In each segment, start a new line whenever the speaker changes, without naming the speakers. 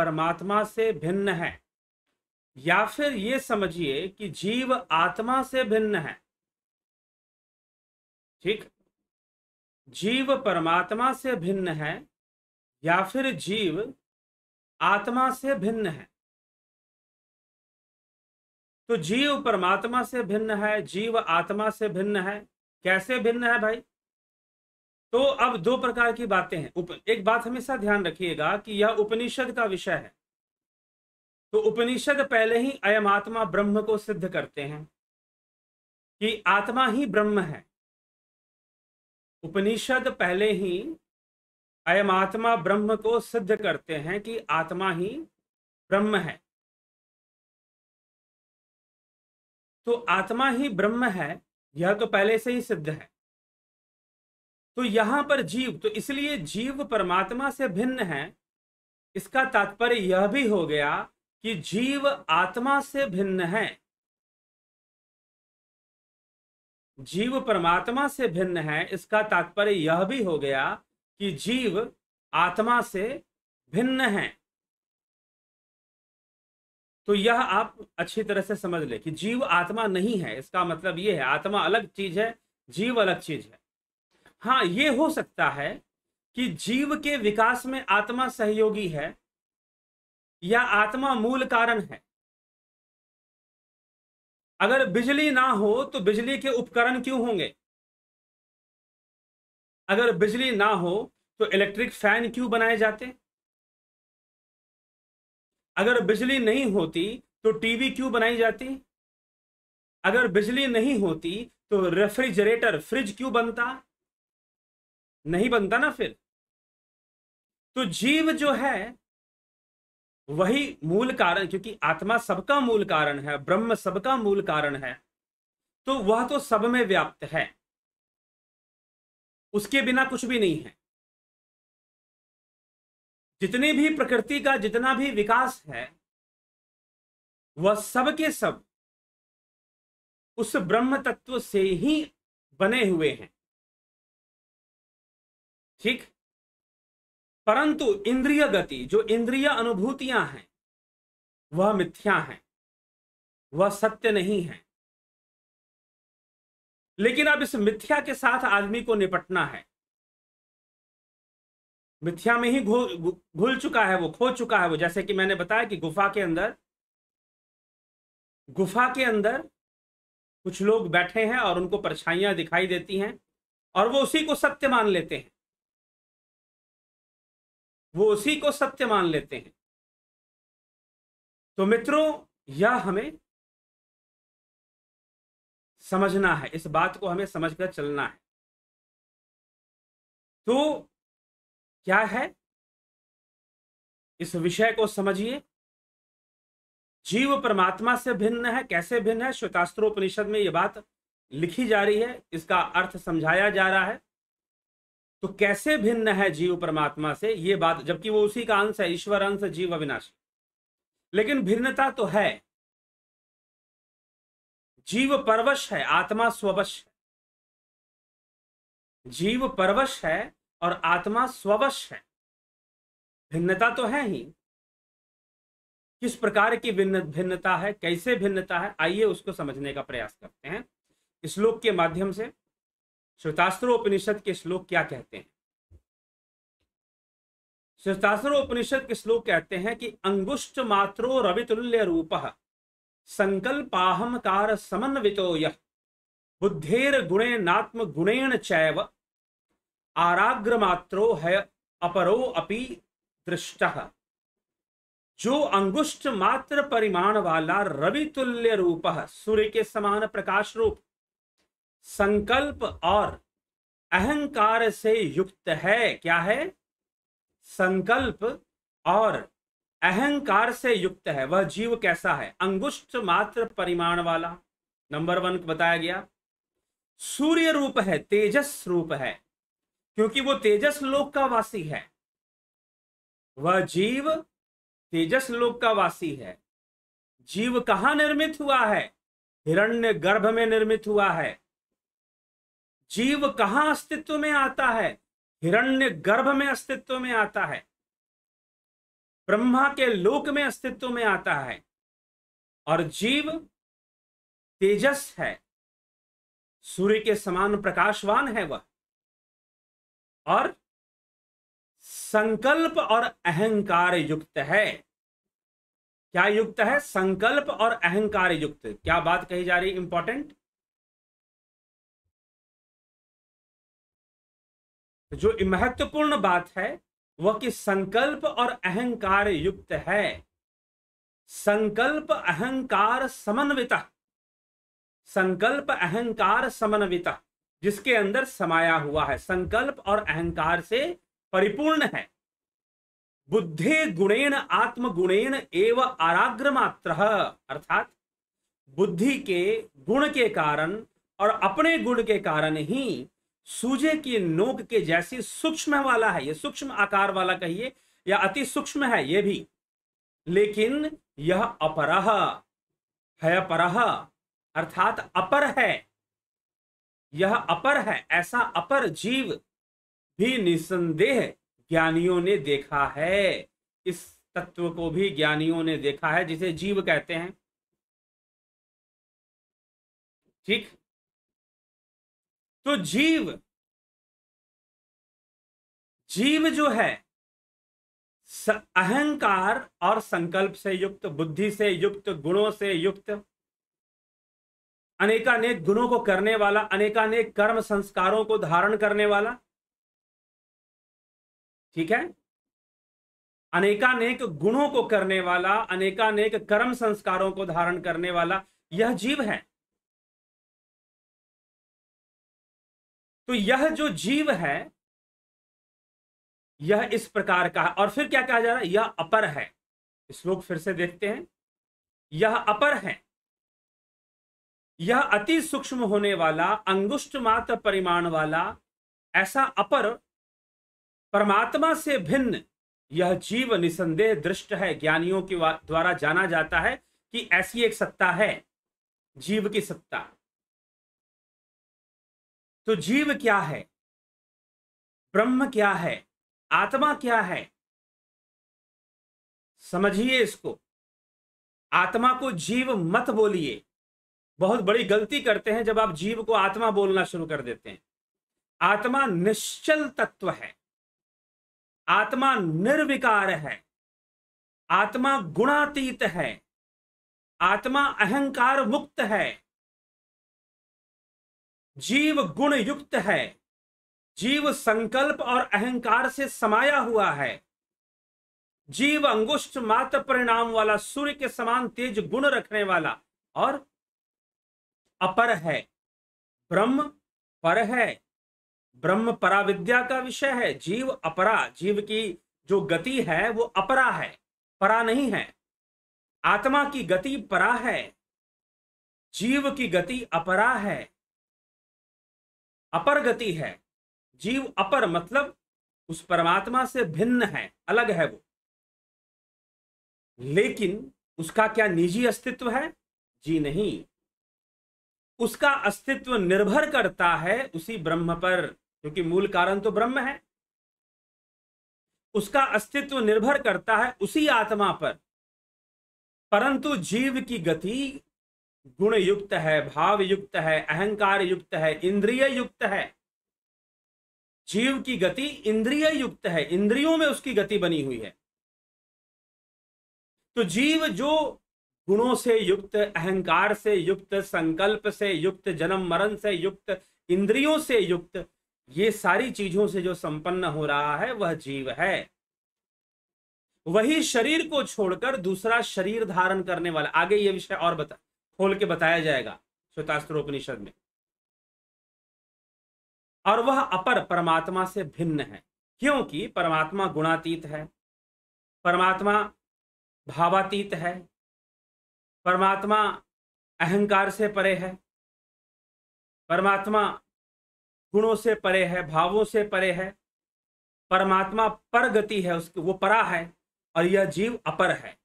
परमात्मा से भिन्न है, या फिर ये समझिए कि जीव आत्मा से भिन्न है। ठीक, जीव परमात्मा से भिन्न है या फिर जीव आत्मा से भिन्न है। तो जीव परमात्मा से भिन्न है, जीव आत्मा से भिन्न है। कैसे भिन्न है भाई? तो अब दो प्रकार की बातें हैं। एक बात हमेशा ध्यान रखिएगा कि यह उपनिषद का विषय है। तो उपनिषद पहले ही अयम आत्मा ब्रह्म को सिद्ध करते हैं कि आत्मा ही ब्रह्म है। उपनिषद पहले ही अयम आत्मा ब्रह्म को सिद्ध करते हैं कि आत्मा ही ब्रह्म है। तो आत्मा ही ब्रह्म है, यह तो पहले से ही सिद्ध है। तो यहां पर जीव, तो इसलिए जीव परमात्मा से भिन्न है। इसका तात्पर्य यह भी हो गया कि जीव आत्मा से भिन्न है। जीव परमात्मा से भिन्न है, इसका तात्पर्य यह भी हो गया कि जीव आत्मा से भिन्न है। तो यह आप अच्छी तरह से समझ ले कि जीव आत्मा नहीं है। इसका मतलब यह है आत्मा अलग चीज है, जीव अलग चीज है। हाँ, यह हो सकता है कि जीव के विकास में आत्मा सहयोगी है या आत्मा मूल कारण है। अगर बिजली ना हो तो बिजली के उपकरण क्यों होंगे? अगर बिजली ना हो तो इलेक्ट्रिक फैन क्यों बनाए जाते? अगर बिजली नहीं होती तो टीवी क्यों बनाई जाती? अगर बिजली नहीं होती तो रेफ्रिजरेटर, फ्रिज क्यों बनता? नहीं बनता ना फिर। तो जीव जो है वही मूल कारण, क्योंकि आत्मा सबका मूल कारण है, ब्रह्म सबका मूल कारण है, तो वह तो सब में व्याप्त है। उसके बिना कुछ भी नहीं है। जितनी भी प्रकृति का जितना भी विकास है वह सब के सब उस ब्रह्म तत्व से ही बने हुए हैं। ठीक, परंतु इंद्रिय गति, जो इंद्रिय अनुभूतियां हैं, वह मिथ्या हैं, वह सत्य नहीं है। लेकिन अब इस मिथ्या के साथ आदमी को निपटना है। मिथ्या में ही घुल चुका है, वो खो चुका है। वो जैसे कि मैंने बताया कि गुफा के अंदर कुछ लोग बैठे हैं और उनको परछाइयां दिखाई देती हैं और वो उसी को सत्य मान लेते हैं। वो उसी को सत्य मान लेते हैं। तो मित्रों, यह हमें समझना है, इस बात को हमें समझकर चलना है। तो क्या है, इस विषय को समझिए। जीव परमात्मा से भिन्न है। कैसे भिन्न है? श्वेतास्त्रोपनिषद में यह बात लिखी जा रही है, इसका अर्थ समझाया जा रहा है। तो कैसे भिन्न है जीव परमात्मा से, यह बात, जबकि वो उसी का अंश है, ईश्वर अंश जीव अविनाशी, लेकिन भिन्नता तो है। जीव परवश है, आत्मा स्ववश है। जीव परवश है और आत्मा स्ववश है। भिन्नता तो है ही। किस प्रकार की भिन्नता है, कैसे भिन्नता है, आइए उसको समझने का प्रयास करते हैं श्लोक के माध्यम से। श्वेतास्त्रोपनिषद के श्लोक क्या कहते हैं? श्वेतास्त्रोपनिषद के श्लोक कहते हैं कि अंगुष्ठ मात्रो रवितुल्य रूपः संकल्पाहंकार समन्वितो यः बुद्धेर गुणेनात्म गुणेन चैव आराग्र मात्रो है अपरो अपि दृष्टः। जो अंगुष्ठ मात्र परिमाण वाला रवि तुल्य रूप, सूर्य के समान प्रकाश रूप, संकल्प और अहंकार से युक्त है। क्या है? संकल्प और अहंकार से युक्त है। वह जीव कैसा है? अंगुष्ठ मात्र परिमाण वाला, नंबर 1 बताया गया। सूर्य रूप है, तेजस रूप है, क्योंकि वो तेजस लोक का वासी है। वह जीव तेजस लोक का वासी है। जीव कहां निर्मित हुआ है? हिरण्य गर्भ में निर्मित हुआ है। जीव कहां अस्तित्व में आता है? हिरण्य गर्भ में अस्तित्व में आता है। ब्रह्मा के लोक में अस्तित्व में आता है, और जीव तेजस है, सूर्य के समान प्रकाशवान है वह, और संकल्प और अहंकार युक्त है। क्या युक्त है? संकल्प और अहंकार युक्त। क्या बात कही जा रही? इंपॉर्टेंट। जो महत्वपूर्ण बात है वह कि संकल्प और अहंकार युक्त है। संकल्प अहंकार समन्वित, संकल्प अहंकार समन्वित, जिसके अंदर समाया हुआ है, संकल्प और अहंकार से परिपूर्ण है। बुद्धे गुणेन आत्मगुणेन एव आराग्र मात्र, अर्थात बुद्धि के गुण के कारण और अपने गुण के कारण ही सूजे की नोक के जैसी सूक्ष्म वाला है। यह सूक्ष्म आकार वाला कहिए या अति सूक्ष्म है ये भी, लेकिन यह अपरह है, अपरह अर्थात अपर है, यह अपर है। ऐसा अपर जीव भी निसंदेह ज्ञानियों ने देखा है। इस तत्व को भी ज्ञानियों ने देखा है, जिसे जीव कहते हैं। ठीक। तो जीव जो है अहंकार और संकल्प से युक्त, बुद्धि से युक्त, गुणों से युक्त, अनेकानेक गुणों को करने वाला, अनेकानेक कर्म संस्कारों को धारण करने वाला, ठीक है, अनेकानेक गुणों को करने वाला, अनेकानेक कर्म संस्कारों को धारण करने वाला, यह जीव है। तो यह जो जीव है यह इस प्रकार का है। और फिर क्या कहा जा रहा है? यह अपर है। श्लोक फिर से देखते हैं। यह अपर है, यह अति सूक्ष्म होने वाला, अंगुष्ठ मात्र परिमाण वाला, ऐसा अपर परमात्मा से भिन्न यह जीव निसंदेह दृष्ट है। ज्ञानियों के द्वारा जाना जाता है कि ऐसी एक सत्ता है, जीव की सत्ता। तो जीव क्या है? ब्रह्म क्या है? आत्मा क्या है? समझिए इसको। आत्मा को जीव मत बोलिए। बहुत बड़ी गलती करते हैं जब आप जीव को आत्मा बोलना शुरू कर देते हैं। आत्मा निश्चल तत्व है, आत्मा निर्विकार है, आत्मा गुणातीत है, आत्मा अहंकार मुक्त है, जीव गुण युक्त है, जीव संकल्प और अहंकार से समाया हुआ है, जीव अंगुष्ठ मात्र परिणाम वाला, सूर्य के समान तेज गुण रखने वाला और अपर है। ब्रह्म पर है, ब्रह्म पराविद्या का विषय है। जीव अपरा, जीव की जो गति है वो अपरा है, परा नहीं है। आत्मा की गति परा है, जीव की गति अपरा है, अपर गति है। जीव अपर मतलब उस परमात्मा से भिन्न है, अलग है वो। लेकिन उसका क्या निजी अस्तित्व है? जी नहीं। उसका अस्तित्व निर्भर करता है उसी ब्रह्म पर, क्योंकि मूल कारण तो ब्रह्म है। उसका अस्तित्व निर्भर करता है उसी आत्मा पर, परंतु जीव की गति गुण युक्त है, भाव युक्त है, अहंकार युक्त है, इंद्रिय युक्त है। जीव की गति इंद्रिय युक्त है, इंद्रियों में उसकी गति बनी हुई है। तो जीव जो गुणों से युक्त, अहंकार से युक्त, संकल्प से युक्त, जन्म मरण से युक्त, इंद्रियों से युक्त, ये सारी चीजों से जो संपन्न हो रहा है वह जीव है। वही शरीर को छोड़कर दूसरा शरीर धारण करने वाला। आगे ये विषय और खोल के बताया जाएगा श्वेतास्त्रोपनिषद में। और वह अपर परमात्मा से भिन्न है, क्योंकि परमात्मा गुणातीत है, परमात्मा भावातीत है, परमात्मा अहंकार से परे है, परमात्मा गुणों से परे है, भावों से परे है, परमात्मा पर गति है, उसकी वो परा है, और यह जीव अपर है।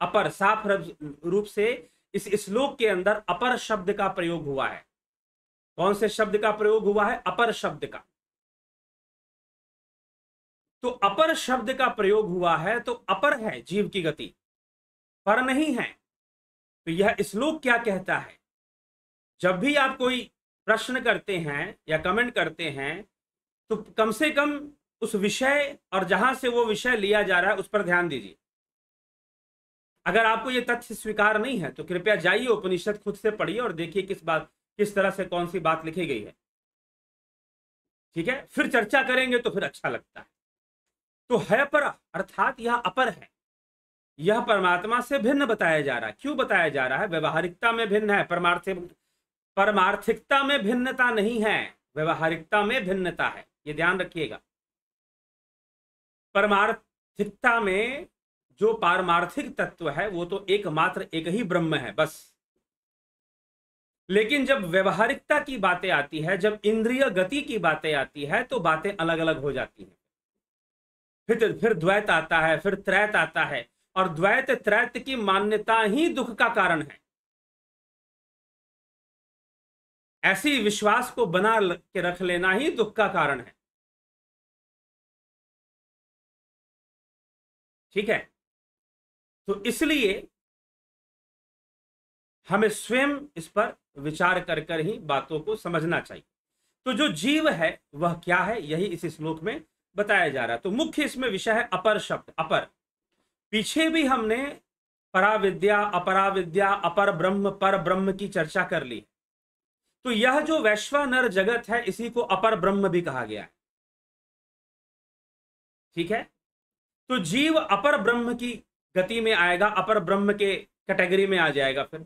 अपर साफ रूप से इस श्लोक के अंदर अपर शब्द का प्रयोग हुआ है। कौन से शब्द का प्रयोग हुआ है? अपर शब्द का। तो अपर शब्द का प्रयोग हुआ है तो अपर है जीव की गति, पर नहीं है। तो यह श्लोक क्या कहता है? जब भी आप कोई प्रश्न करते हैं या कमेंट करते हैं तो कम से कम उस विषय और जहां से वो विषय लिया जा रहा है उस पर ध्यान दीजिए। अगर आपको ये तथ्य स्वीकार नहीं है तो कृपया जाइए उपनिषद खुद से पढ़िए और देखिए किस तरह से कौन सी बात लिखी गई है। ठीक है, फिर चर्चा करेंगे तो फिर अच्छा लगता है। तो है पर अर्थात यह अपर है, यह परमात्मा से भिन्न बताया जा रहा है। क्यों बताया जा रहा है? व्यवहारिकता में भिन्न है, परमार्थिकता में भिन्नता नहीं है, व्यवहारिकता में भिन्नता है, यह ध्यान रखिएगा। परमार्थिकता में जो पारमार्थिक तत्व है वो तो एकमात्र एक ही ब्रह्म है बस। लेकिन जब व्यवहारिकता की बातें आती है, जब इंद्रिय गति की बातें आती है तो बातें अलग अलग हो जाती हैं। फिर द्वैत आता है, फिर त्रैत आता है, और द्वैत त्रैत की मान्यता ही दुख का कारण है। ऐसी विश्वास को बना के रख लेना ही दुख का कारण है। ठीक है, तो इसलिए हमें स्वयं इस पर विचार कर कर ही बातों को समझना चाहिए। तो जो जीव है वह क्या है, यही इस श्लोक में बताया जा रहा है। तो मुख्य इसमें विषय है अपर शब्द। अपर, पीछे भी हमने पराविद्या, अपराविद्या, अपर ब्रह्म, पर ब्रह्म की चर्चा कर ली। तो यह जो वैश्वानर जगत है इसी को अपर ब्रह्म भी कहा गया है। ठीक है, तो जीव अपर ब्रह्म की गति में आएगा, अपर ब्रह्म के कैटेगरी में आ जाएगा फिर,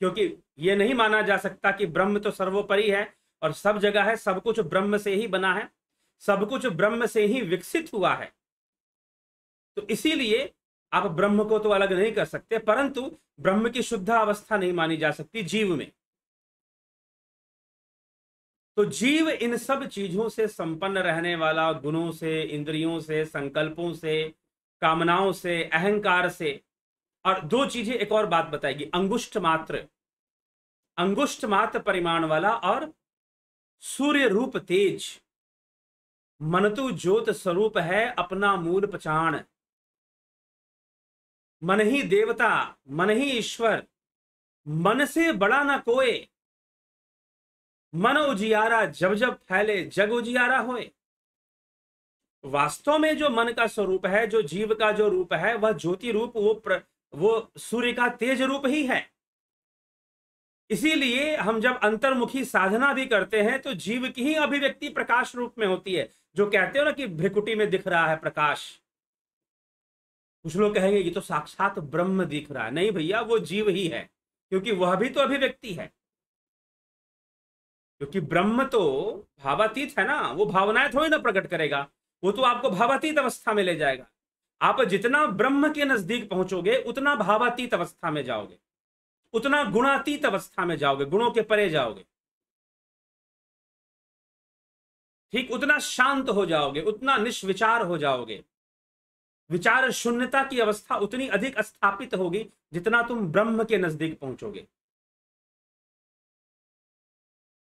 क्योंकि यह नहीं माना जा सकता कि ब्रह्म तो सर्वोपरि है और सब जगह है, सब कुछ ब्रह्म से ही बना है, सब कुछ ब्रह्म से ही विकसित हुआ है। तो इसीलिए आप ब्रह्म को तो अलग नहीं कर सकते, परंतु ब्रह्म की शुद्ध अवस्था नहीं मानी जा सकती जीव में। तो जीव इन सब चीजों से संपन्न रहने वाला, गुणों से, इंद्रियों से, संकल्पों से, कामनाओं से, अहंकार से। और दो चीजें एक और बात बताएगी, अंगुष्ठ मात्र परिमाण वाला और सूर्य रूप तेज। मन तो ज्योत स्वरूप है अपना मूल पहचान, मन ही देवता, मन ही ईश्वर, मन से बड़ा ना कोई, मन उजियारा जब जब फैले जग उजियारा होए। वास्तव में जो मन का स्वरूप है, जो जीव का जो रूप है, वह ज्योति रूप, वो सूर्य का तेज रूप ही है। इसीलिए हम जब अंतर्मुखी साधना भी करते हैं तो जीव की ही अभिव्यक्ति प्रकाश रूप में होती है। जो कहते हो ना कि भ्रिकुटी में दिख रहा है प्रकाश, कुछ लोग कहेंगे ये तो साक्षात ब्रह्म दिख रहा है। नहीं भैया, वो जीव ही है, क्योंकि वह भी तो अभिव्यक्ति है। क्योंकि ब्रह्म तो भावातीत है ना, वो भावनाएं थोड़ी ना प्रकट करेगा, वो तो आपको भावातीत अवस्था में ले जाएगा। आप जितना ब्रह्म के नजदीक पहुंचोगे उतना भावातीत अवस्था में जाओगे, उतना गुणातीत अवस्था में जाओगे, गुणों के परे जाओगे। ठीक, उतना शांत हो जाओगे, उतना निष्विचार हो जाओगे। विचार शून्यता की अवस्था उतनी अधिक स्थापित होगी जितना तुम ब्रह्म के नजदीक पहुंचोगे।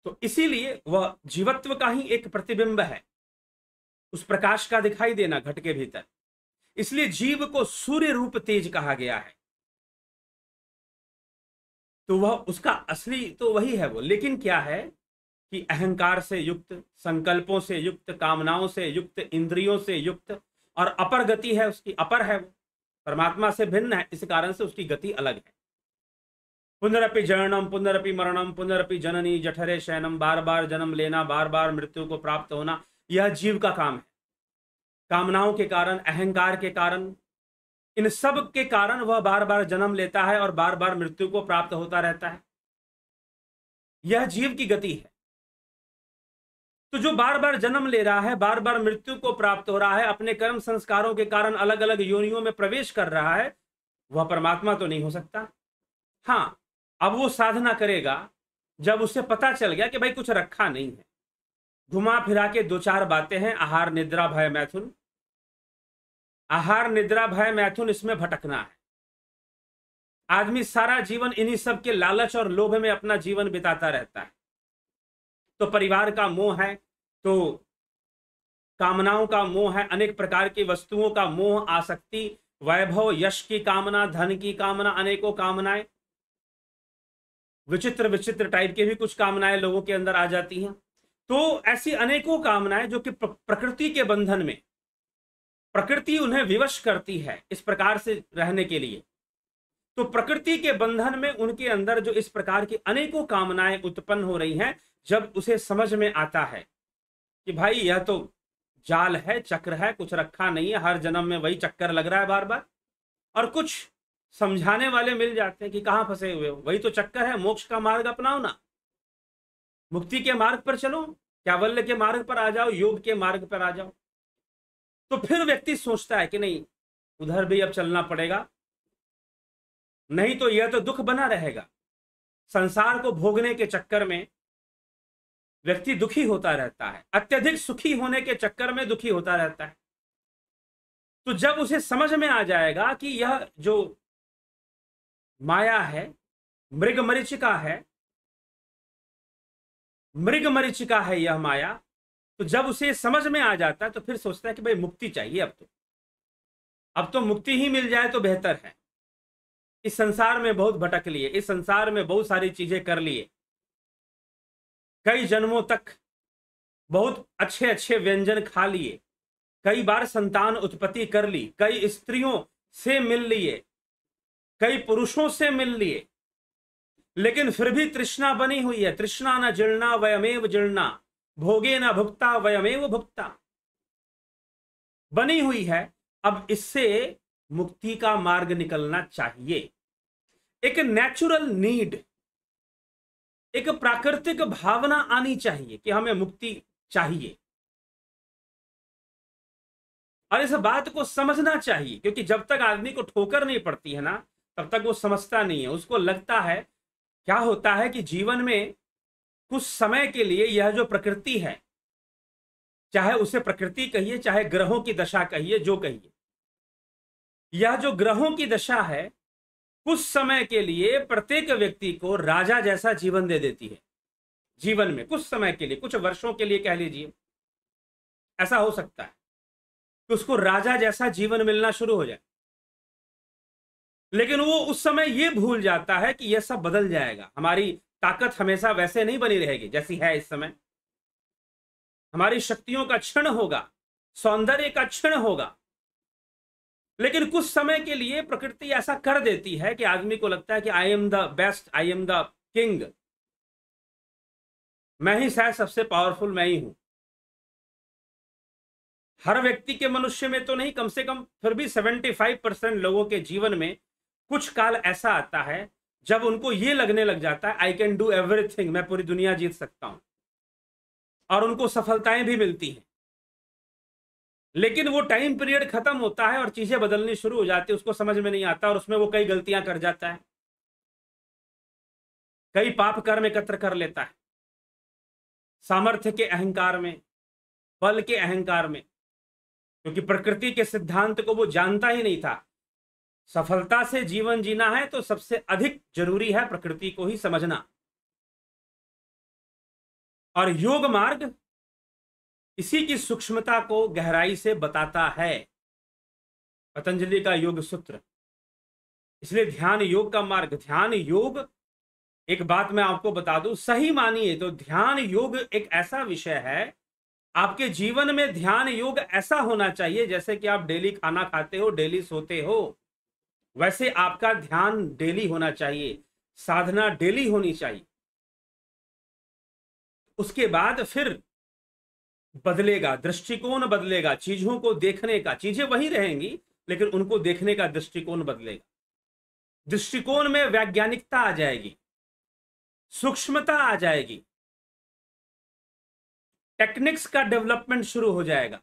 तो इसीलिए वह जीवत्व का ही एक प्रतिबिंब है, उस प्रकाश का दिखाई देना घट के भीतर। इसलिए जीव को सूर्य रूप तेज कहा गया है। तो वह उसका असली तो वही है वो, लेकिन क्या है कि अहंकार से युक्त, संकल्पों से युक्त, कामनाओं से युक्त, इंद्रियों से युक्त, और अपर गति है उसकी, अपर है वो, परमात्मा से भिन्न है, इस कारण से उसकी गति अलग है। पुनरपि जननम पुनरपि मरणम पुनरपि जननी जठरे शयनम, बार बार जन्म लेना, बार बार मृत्यु को प्राप्त होना, यह जीव का काम है। कामनाओं के कारण, अहंकार के कारण, इन सब के कारण वह बार बार जन्म लेता है और बार बार मृत्यु को प्राप्त होता रहता है। यह जीव की गति है। तो जो बार बार जन्म ले रहा है, बार बार मृत्यु को प्राप्त हो रहा है, अपने कर्म संस्कारों के कारण अलग अलग योनियों में प्रवेश कर रहा है, वह परमात्मा तो नहीं हो सकता। हाँ, अब वो साधना करेगा जब उसे पता चल गया कि भाई कुछ रखा नहीं है। घुमा फिरा के दो चार बातें हैं, आहार निद्रा भय मैथुन। आहार निद्रा भय मैथुन, इसमें भटकना है। आदमी सारा जीवन इन्हीं सब के लालच और लोभ में अपना जीवन बिताता रहता है। तो परिवार का मोह है, तो कामनाओं का मोह है, अनेक प्रकार की वस्तुओं का मोह, आसक्ति, वैभव, यश की कामना, धन की कामना, अनेकों कामनाएं, विचित्र विचित्र टाइप के भी कुछ कामनाएं लोगों के अंदर आ जाती हैं। तो ऐसी अनेकों कामनाएं जो कि प्रकृति के बंधन में, प्रकृति उन्हें विवश करती है इस प्रकार से रहने के लिए। तो प्रकृति के बंधन में उनके अंदर जो इस प्रकार की अनेकों कामनाएं उत्पन्न हो रही हैं, जब उसे समझ में आता है कि भाई यह तो जाल है, चक्र है, कुछ रखा नहीं है, हर जन्म में वही चक्कर लग रहा है बार बार, और कुछ समझाने वाले मिल जाते हैं कि कहां फंसे हुए हो, वही तो चक्कर है, मोक्ष का मार्ग अपनाओ ना, मुक्ति के मार्ग पर चलो, कैवल्य के मार्ग पर आ जाओ, योग के मार्ग पर आ जाओ। तो फिर व्यक्ति सोचता है कि नहीं, उधर भी अब चलना पड़ेगा, नहीं तो यह तो दुख बना रहेगा। संसार को भोगने के चक्कर में व्यक्ति दुखी होता रहता है, अत्यधिक सुखी होने के चक्कर में दुखी होता रहता है। तो जब उसे समझ में आ जाएगा कि यह जो माया है, मृग मरीचिका है, मृग मरीचिका है यह माया, तो जब उसे समझ में आ जाता है तो फिर सोचता है कि भाई मुक्ति चाहिए, अब तो मुक्ति ही मिल जाए तो बेहतर है। इस संसार में बहुत भटक लिए, इस संसार में बहुत सारी चीजें कर लिए, कई जन्मों तक बहुत अच्छे अच्छे व्यंजन खा लिए, कई बार संतान उत्पत्ति कर ली, कई स्त्रियों से मिल लिए, कई पुरुषों से मिल लिए, लेकिन फिर भी तृष्णा बनी हुई है। तृष्णा न जीर्णा वयमेव जीर्णा, भोगे न भुक्ता वयमेव भुक्ता, बनी हुई है। अब इससे मुक्ति का मार्ग निकलना चाहिए। एक नेचुरल नीड, एक प्राकृतिक भावना आनी चाहिए कि हमें मुक्ति चाहिए, और इस बात को समझना चाहिए, क्योंकि जब तक आदमी को ठोकर नहीं पड़ती है ना, तब तक वो समझता नहीं है। उसको लगता है, क्या होता है कि जीवन में कुछ समय के लिए यह जो प्रकृति है, चाहे उसे प्रकृति कहिए, चाहे ग्रहों की दशा कहिए, जो कहिए, यह जो ग्रहों की दशा है कुछ समय के लिए प्रत्येक व्यक्ति को राजा जैसा जीवन दे देती है। जीवन में कुछ समय के लिए, कुछ वर्षों के लिए कह लीजिए, ऐसा हो सकता है कि उसको राजा जैसा जीवन मिलना शुरू हो जाए, लेकिन वो उस समय ये भूल जाता है कि यह सब बदल जाएगा। हमारी ताकत हमेशा वैसे नहीं बनी रहेगी जैसी है इस समय, हमारी शक्तियों का क्षण होगा, सौंदर्य का क्षण होगा, लेकिन कुछ समय के लिए प्रकृति ऐसा कर देती है कि आदमी को लगता है कि I am the best, I am the king, मैं ही शायद सबसे पावरफुल मैं ही हूं। हर व्यक्ति के, मनुष्य में तो नहीं, कम से कम फिर भी 75% लोगों के जीवन में कुछ काल ऐसा आता है जब उनको ये लगने लग जाता है आई कैन डू एवरीथिंग, मैं पूरी दुनिया जीत सकता हूं, और उनको सफलताएं भी मिलती हैं। लेकिन वो टाइम पीरियड खत्म होता है और चीजें बदलनी शुरू हो जाती है, उसको समझ में नहीं आता और उसमें वो कई गलतियां कर जाता है, कई पाप कर्म एकत्र कर लेता है, सामर्थ्य के अहंकार में, बल के अहंकार में, क्योंकि प्रकृति के सिद्धांत को वो जानता ही नहीं था। सफलता से जीवन जीना है तो सबसे अधिक जरूरी है प्रकृति को ही समझना, और योग मार्ग इसी की सूक्ष्मता को गहराई से बताता है, पतंजलि का योग सूत्र। इसलिए ध्यान योग का मार्ग, ध्यान योग, एक बात मैं आपको बता दूं, सही मानिए तो ध्यान योग एक ऐसा विषय है, आपके जीवन में ध्यान योग ऐसा होना चाहिए जैसे कि आप डेली खाना खाते हो, डेली सोते हो, वैसे आपका ध्यान डेली होना चाहिए, साधना डेली होनी चाहिए। उसके बाद फिर बदलेगा, दृष्टिकोण बदलेगा, चीजों को देखने का, चीजें वही रहेंगी लेकिन उनको देखने का दृष्टिकोण बदलेगा। दृष्टिकोण में वैज्ञानिकता आ जाएगी, सूक्ष्मता आ जाएगी, टेक्निक्स का डेवलपमेंट शुरू हो जाएगा।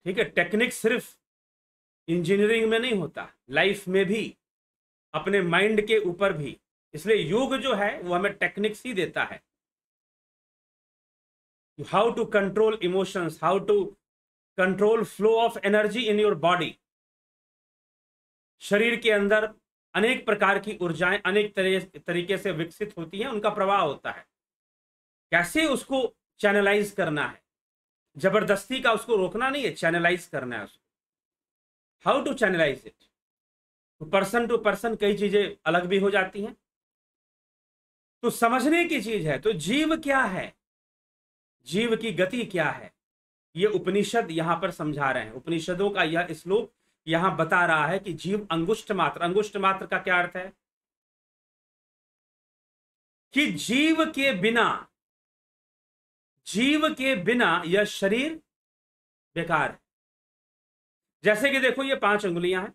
ठीक है, टेक्निक सिर्फ इंजीनियरिंग में नहीं होता, लाइफ में भी, अपने माइंड के ऊपर भी। इसलिए योग जो है वो हमें टेक्निक्स ही देता है, how to control emotions, how to control flow of energy in your body. शरीर के अंदर अनेक प्रकार की ऊर्जाएं अनेक तरीके से विकसित होती हैं, उनका प्रवाह होता है, कैसे उसको चैनलाइज करना है, जबरदस्ती का उसको रोकना नहीं है, चैनलाइज करना है उसको। How to channelize it? To person कई चीजें अलग भी हो जाती हैं, तो समझने की चीज है। तो जीव क्या है, जीव की गति क्या है, ये उपनिषद यहां पर समझा रहे हैं। उपनिषदों का यह श्लोक यहां बता रहा है कि जीव अंगुष्ठ मात्र। अंगुष्ठ मात्र का क्या अर्थ है? कि जीव के बिना यह शरीर बेकार है। जैसे कि देखो ये 5 अंगुलियां हैं,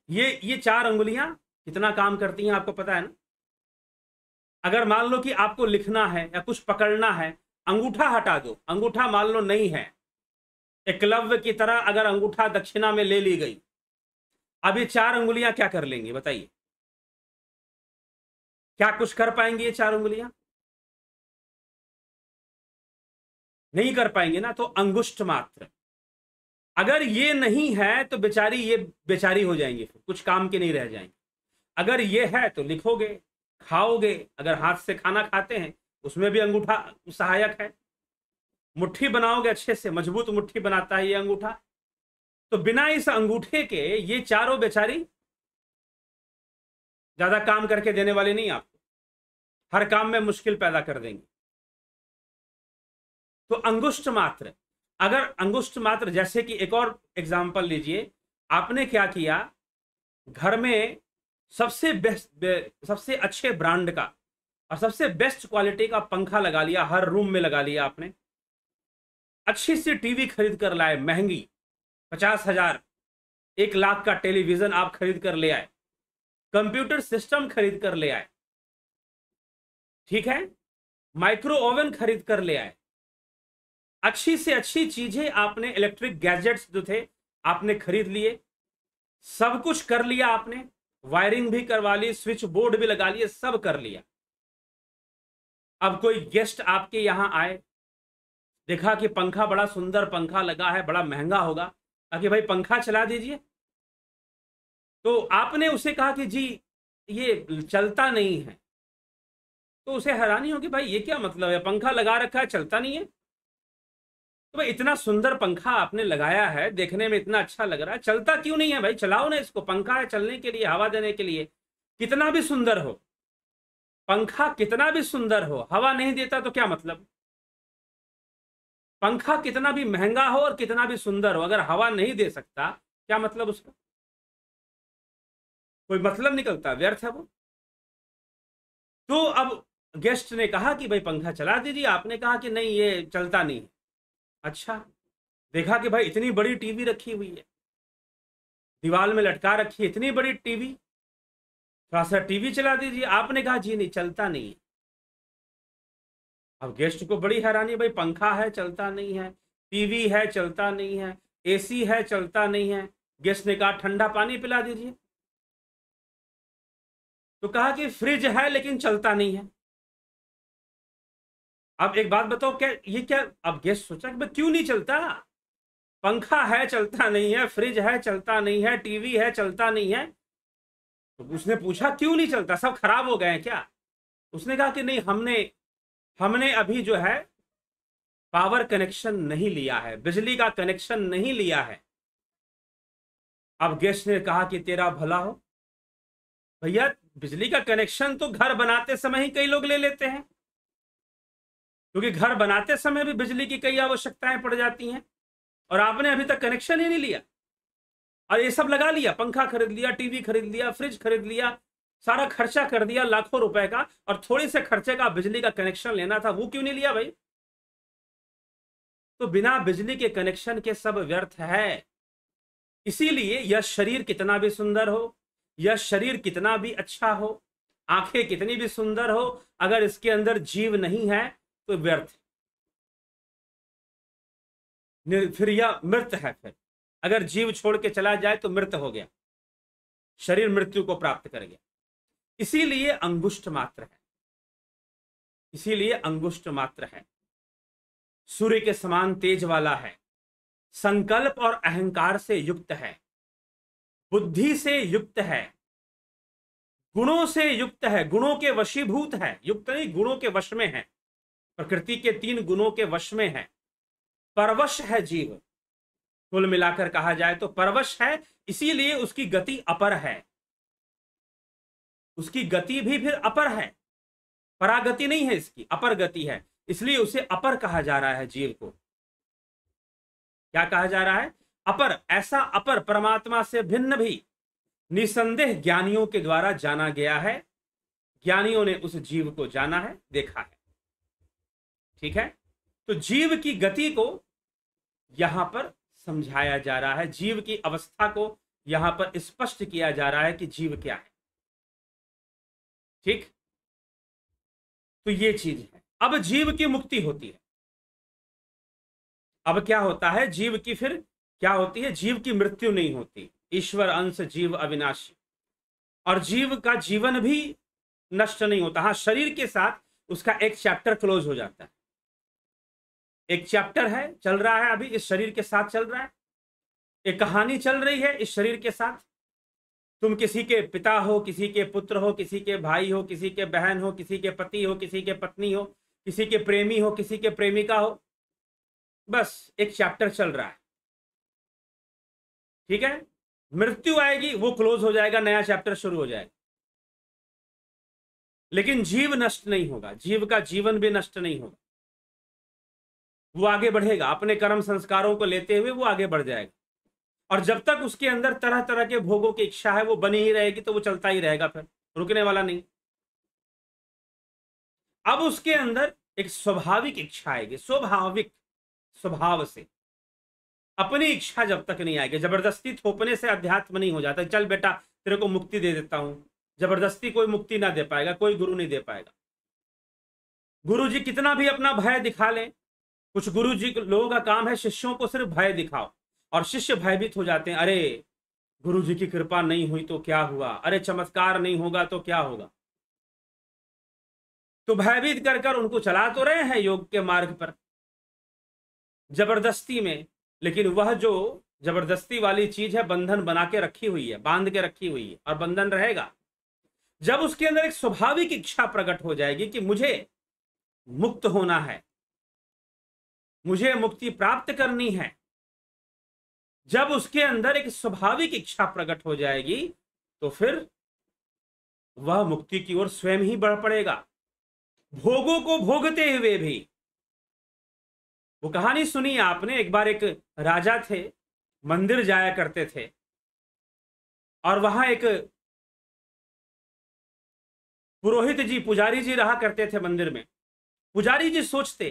ये 4 अंगुलियां कितना काम करती हैं आपको पता है ना? अगर मान लो कि आपको लिखना है या कुछ पकड़ना है, अंगूठा हटा दो, अंगूठा मान लो नहीं है, एकलव्य की तरह अगर अंगूठा दक्षिणा में ले ली गई, अब ये 4 अंगुलियां क्या कर लेंगी बताइए? क्या कुछ कर पाएंगी ये 4 अंगुलियां? नहीं कर पाएंगे ना। तो अंगुष्ठ मात्र, अगर ये नहीं है तो ये बेचारी हो जाएंगे, फिर कुछ काम के नहीं रह जाएंगे। अगर ये है तो लिखोगे, खाओगे, अगर हाथ से खाना खाते हैं उसमें भी अंगूठा सहायक है। मुट्ठी बनाओगे, अच्छे से मजबूत मुट्ठी बनाता है ये अंगूठा। तो बिना इस अंगूठे के ये चारों बेचारी ज्यादा काम करके देने वाले नहीं, आपको हर काम में मुश्किल पैदा कर देंगे। तो अंगुष्ठ मात्र, अगर अंगुष्ठ मात्र, जैसे कि एक और एग्जांपल लीजिए, आपने क्या किया, घर में सबसे अच्छे ब्रांड का और सबसे बेस्ट क्वालिटी का पंखा लगा लिया, हर रूम में लगा लिया आपने। अच्छी सी टीवी खरीद कर लाए, महंगी 50,000 1 लाख का टेलीविजन आप खरीद कर ले आए, कंप्यूटर सिस्टम खरीद कर ले आए, ठीक है, माइक्रो ओवन खरीद कर ले आए, अच्छी से अच्छी चीजें आपने, इलेक्ट्रिक गैजेट्स जो थे आपने खरीद लिए, सब कुछ कर लिया आपने, वायरिंग भी करवा ली, स्विच बोर्ड भी लगा लिए, सब कर लिया। अब कोई गेस्ट आपके यहां आए, देखा कि पंखा बड़ा सुंदर पंखा लगा है, बड़ा महंगा होगा, कि भाई पंखा चला दीजिए। तो आपने उसे कहा कि जी ये चलता नहीं है, तो उसे हैरानी होगी, भाई ये क्या मतलब है, पंखा लगा रखा है चलता नहीं है। तो भाई इतना सुंदर पंखा आपने लगाया है, देखने में इतना अच्छा लग रहा है, चलता क्यों नहीं है? भाई चलाओ ना इसको, पंखा है चलने के लिए, हवा देने के लिए। कितना भी सुंदर हो पंखा, कितना भी सुंदर हो, हवा नहीं देता तो क्या मतलब? पंखा कितना भी महंगा हो और कितना भी सुंदर हो, अगर हवा नहीं दे सकता, क्या मतलब उसका? कोई मतलब निकलता, व्यर्थ है वो। तो अब गेस्ट ने कहा कि भाई पंखा चला दीजिए, आपने कहा कि नहीं ये चलता नहीं है। अच्छा, देखा कि भाई इतनी बड़ी टीवी रखी हुई है, दीवार में लटका रखी है इतनी बड़ी टीवी, थोड़ा सा टीवी चला दीजिए, आपने कहा जी नहीं चलता नहीं है। अब गेस्ट को बड़ी हैरानी, भाई पंखा है चलता नहीं है, टीवी है चलता नहीं है, एसी है चलता नहीं है। गेस्ट ने कहा ठंडा पानी पिला दीजिए, तो कहा कि फ्रिज है लेकिन चलता नहीं है। अब एक बात बताओ, क्या ये क्या? अब गेस्ट सोचा कि भाई क्यों नहीं चलता, पंखा है चलता नहीं है, फ्रिज है चलता नहीं है, टीवी है चलता नहीं है। तो उसने पूछा क्यों नहीं चलता, सब खराब हो गए हैं क्या? उसने कहा कि नहीं, हमने अभी जो है पावर कनेक्शन नहीं लिया है, बिजली का कनेक्शन नहीं लिया है। अब गेस्ट ने कहा कि तेरा भला हो, भैया बिजली का कनेक्शन तो घर बनाते समय ही कई लोग ले लेते हैं, क्योंकि घर बनाते समय भी बिजली की कई आवश्यकताएं पड़ जाती हैं, और आपने अभी तक कनेक्शन ही नहीं लिया और ये सब लगा लिया, पंखा खरीद लिया, टीवी खरीद लिया, फ्रिज खरीद लिया, सारा खर्चा कर दिया लाखों रुपए का, और थोड़े से खर्चे का बिजली का कनेक्शन लेना था, वो क्यों नहीं लिया भाई? तो बिना बिजली के कनेक्शन के सब व्यर्थ है। इसीलिए यह शरीर कितना भी सुंदर हो, यह शरीर कितना भी अच्छा हो, आंखें कितनी भी सुंदर हो, अगर इसके अंदर जीव नहीं है तो व्यर्थ, फिर यह मृत है। फिर अगर जीव छोड़ के चला जाए तो मृत हो गया, शरीर मृत्यु को प्राप्त कर गया। इसीलिए अंगुष्ठ मात्र है, इसीलिए अंगुष्ठ मात्र है। सूर्य के समान तेज वाला है, संकल्प और अहंकार से युक्त है, बुद्धि से युक्त है, गुणों से युक्त है, गुणों के वशीभूत है, युक्त नहीं गुणों के वश में है, प्रकृति के 3 गुणों के वश में है, परवश है जीव। कुल मिलाकर कहा जाए तो परवश है, इसीलिए उसकी गति अपर है। उसकी गति भी फिर अपर है, परागति नहीं है इसकी, अपर गति है, इसलिए उसे अपर कहा जा रहा है। जीव को क्या कहा जा रहा है? अपर। ऐसा अपर परमात्मा से भिन्न भी निसंदेह ज्ञानियों के द्वारा जाना गया है। ज्ञानियों ने उस जीव को जाना है, देखा है। ठीक है, तो जीव की गति को यहां पर समझाया जा रहा है, जीव की अवस्था को यहां पर स्पष्ट किया जा रहा है कि जीव क्या है। ठीक, तो ये चीज है। अब जीव की मुक्ति होती है। अब क्या होता है? जीव की फिर क्या होती है? जीव की मृत्यु नहीं होती। ईश्वर अंश जीव अविनाशी, और जीव का जीवन भी नष्ट नहीं होता। हाँ, शरीर के साथ उसका एक चैप्टर क्लोज हो जाता है। एक चैप्टर है, चल रहा है अभी, इस शरीर के साथ चल रहा है। एक कहानी चल रही है इस शरीर के साथ। तुम किसी के पिता हो, किसी के पुत्र हो, किसी के भाई हो, किसी के बहन हो, किसी के पति हो, किसी के पत्नी हो, किसी के प्रेमी हो, किसी के प्रेमिका हो। बस एक चैप्टर चल रहा है। ठीक है, मृत्यु आएगी, वो क्लोज हो जाएगा, नया चैप्टर शुरू हो जाएगा। लेकिन जीव नष्ट नहीं होगा, जीव का जीवन भी नष्ट नहीं होगा। वो आगे बढ़ेगा, अपने कर्म संस्कारों को लेते हुए वो आगे बढ़ जाएगा। और जब तक उसके अंदर तरह तरह के भोगों की इच्छा है वो बनी ही रहेगी, तो वो चलता ही रहेगा, फिर रुकने वाला नहीं। अब उसके अंदर एक स्वाभाविक इच्छा आएगी, स्वाभाविक स्वभाव से। अपनी इच्छा जब तक नहीं आएगी, जबरदस्ती थोपने से अध्यात्म नहीं हो जाता। चल बेटा तेरे को मुक्ति दे देता हूं, जबरदस्ती कोई मुक्ति ना दे पाएगा, कोई गुरु नहीं दे पाएगा। गुरु जी कितना भी अपना भय दिखा लें, कुछ गुरु जी लोगों का काम है शिष्यों को सिर्फ भय दिखाओ, और शिष्य भयभीत हो जाते हैं। अरे गुरु जी की कृपा नहीं हुई तो क्या हुआ, अरे चमत्कार नहीं होगा तो क्या होगा। तो भयभीत कर कर उनको चला तो रहे हैं योग के मार्ग पर जबरदस्ती में, लेकिन वह जो जबरदस्ती वाली चीज है बंधन बना के रखी हुई है, बांध के रखी हुई है, और बंधन रहेगा। जब उसके अंदर एक स्वाभाविक इच्छा प्रकट हो जाएगी कि मुझे मुक्त होना है, मुझे मुक्ति प्राप्त करनी है, जब उसके अंदर एक स्वाभाविक इच्छा प्रकट हो जाएगी, तो फिर वह मुक्ति की ओर स्वयं ही बढ़ पड़ेगा, भोगों को भोगते हुए भी। वो कहानी सुनी आपने, एक बार एक राजा थे, मंदिर जाया करते थे, और वहां एक पुरोहित जी, पुजारी जी रहा करते थे मंदिर में। पुजारी जी सोचते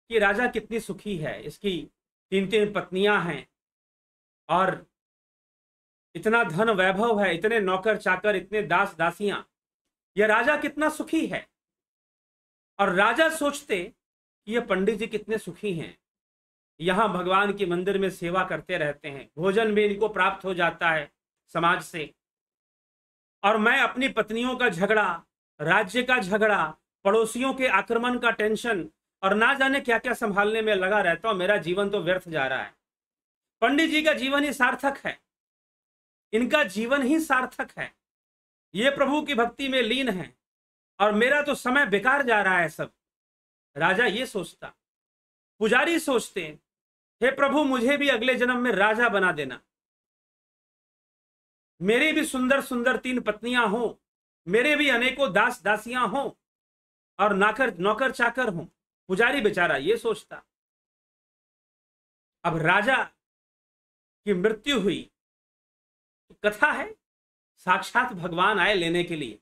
कि राजा कितनी सुखी है, इसकी 3-3 पत्नियां हैं, और इतना धन वैभव है, इतने नौकर चाकर, इतने दास दासियां, यह राजा कितना सुखी है। और राजा सोचते कि ये पंडित जी कितने सुखी हैं, यहां भगवान के मंदिर में सेवा करते रहते हैं, भोजन भी इनको प्राप्त हो जाता है समाज से, और मैं अपनी पत्नियों का झगड़ा, राज्य का झगड़ा, पड़ोसियों के आक्रमण का टेंशन, और ना जाने क्या क्या संभालने में लगा रहता हूं, मेरा जीवन तो व्यर्थ जा रहा है। पंडित जी का जीवन ही सार्थक है, इनका जीवन ही सार्थक है, ये प्रभु की भक्ति में लीन है, और मेरा तो समय बेकार जा रहा है सब। राजा ये सोचता। पुजारी सोचते, हे प्रभु मुझे भी अगले जन्म में राजा बना देना, मेरे भी सुंदर सुंदर 3 पत्नियां हों, मेरे भी अनेकों दास दासियां हों, और नौकर चाकर हों। पुजारी बेचारा ये सोचता। अब राजा की मृत्यु हुई, कथा है, साक्षात भगवान आए लेने के लिए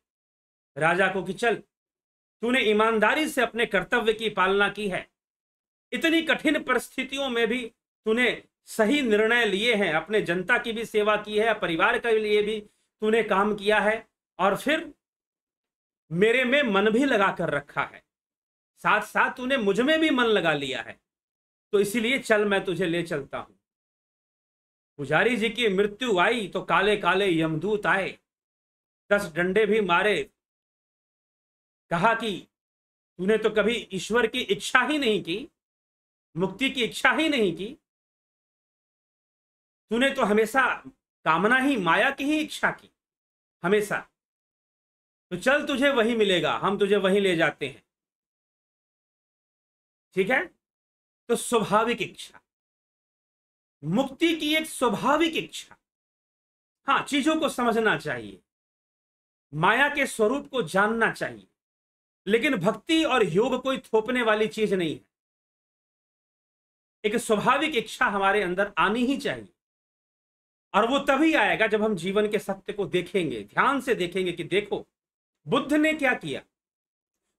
राजा को कि चल, तूने ईमानदारी से अपने कर्तव्य की पालना की है, इतनी कठिन परिस्थितियों में भी तूने सही निर्णय लिए हैं, अपने जनता की भी सेवा की है, परिवार के लिए भी तूने काम किया है, और फिर मेरे में मन भी लगा कर रखा है, साथ साथ तूने मुझ में भी मन लगा लिया है, तो इसीलिए चल मैं तुझे ले चलता हूं। पुजारी जी की मृत्यु आई तो काले काले यमदूत आए, 10 डंडे भी मारे, कहा कि तूने तो कभी ईश्वर की इच्छा ही नहीं की, मुक्ति की इच्छा ही नहीं की, तूने तो हमेशा कामना ही, माया की ही इच्छा की हमेशा, तो चल तुझे वही मिलेगा, हम तुझे वही ले जाते हैं। ठीक है, तो स्वाभाविक इच्छा, मुक्ति की एक स्वाभाविक इच्छा। हाँ, चीजों को समझना चाहिए, माया के स्वरूप को जानना चाहिए, लेकिन भक्ति और योग कोई थोपने वाली चीज नहीं है। एक स्वाभाविक इच्छा हमारे अंदर आनी ही चाहिए, और वो तभी आएगा जब हम जीवन के सत्य को देखेंगे, ध्यान से देखेंगे कि देखो बुद्ध ने क्या किया।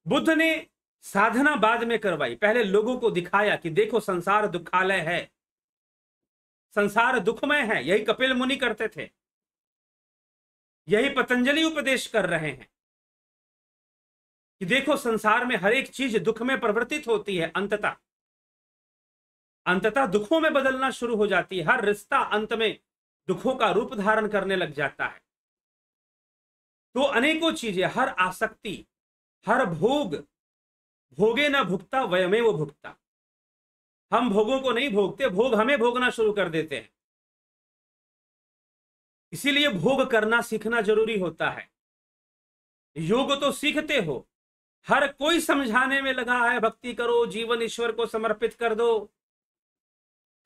बुद्ध ने साधना बाद में करवाई, पहले लोगों को दिखाया कि देखो संसार दुखालय है, संसार दुखमय है। यही कपिल मुनि करते थे, यही पतंजलि उपदेश कर रहे हैं कि देखो संसार में हर एक चीज दुख में परिवर्तित होती है, अंततः अंततः दुखों में बदलना शुरू हो जाती है। हर रिश्ता अंत में दुखों का रूप धारण करने लग जाता है। तो अनेकों चीजें, हर आसक्ति, हर भोग, भोगे न भुगता वयमेव भुगता। हम भोगों को नहीं भोगते, भोग हमें भोगना शुरू कर देते हैं। इसीलिए भोग करना सीखना जरूरी होता है। योग तो सीखते हो, हर कोई समझाने में लगा है भक्ति करो, जीवन ईश्वर को समर्पित कर दो,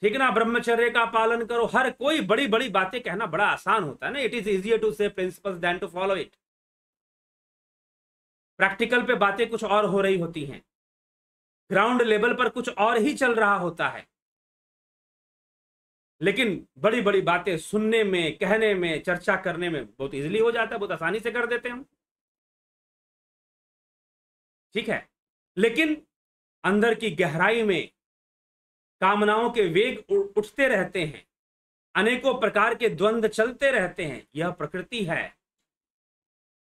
ठीक ना, ब्रह्मचर्य का पालन करो। हर कोई बड़ी बड़ी बातें कहना बड़ा आसान होता है ना। It is easier to say principles than to follow it. Practical पे बातें कुछ और हो रही होती हैं, ग्राउंड लेवल पर कुछ और ही चल रहा होता है। लेकिन बड़ी बड़ी बातें सुनने में, कहने में, चर्चा करने में बहुत इजीली हो जाता है, बहुत आसानी से कर देते हैं हम, ठीक है। लेकिन अंदर की गहराई में कामनाओं के वेग उठते रहते हैं, अनेकों प्रकार के द्वंद्व चलते रहते हैं। यह प्रकृति है,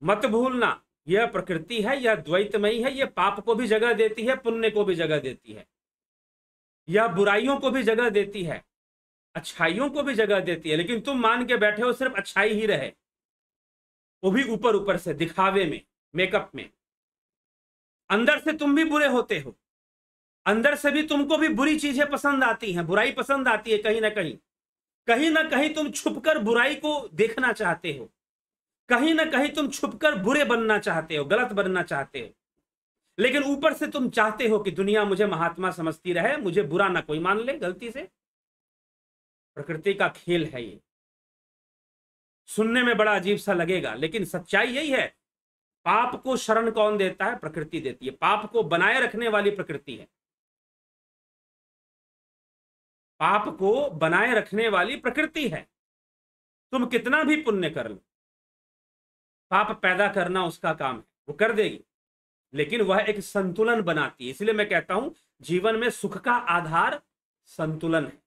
मत भूलना, यह प्रकृति है, यह द्वैतमयी है। यह पाप को भी जगह देती है, पुण्य को भी जगह देती है। यह बुराइयों को भी जगह देती है, अच्छाइयों को भी जगह देती है। लेकिन तुम मान के बैठे हो सिर्फ अच्छाई ही रहे, वो भी ऊपर ऊपर से, दिखावे में, मेकअप में। अंदर से तुम भी बुरे होते हो, अंदर से भी तुमको भी बुरी चीजें पसंद आती हैं, बुराई पसंद आती है। कहीं ना कहीं, कहीं ना कहीं तुम छुपकर बुराई को देखना चाहते हो, कहीं ना कहीं तुम छुपकर बुरे बनना चाहते हो, गलत बनना चाहते हो। लेकिन ऊपर से तुम चाहते हो कि दुनिया मुझे महात्मा समझती रहे, मुझे बुरा ना कोई मान ले गलती से। प्रकृति का खेल है ये। सुनने में बड़ा अजीब सा लगेगा, लेकिन सच्चाई यही है। पाप को शरण कौन देता है? प्रकृति देती है। पाप को बनाए रखने वाली प्रकृति है, पाप को बनाए रखने वाली प्रकृति है। तुम कितना भी पुण्य कर लो, पाप पैदा करना उसका काम है, वो कर देगी। लेकिन वह एक संतुलन बनाती है। इसलिए मैं कहता हूं जीवन में सुख का आधार संतुलन है।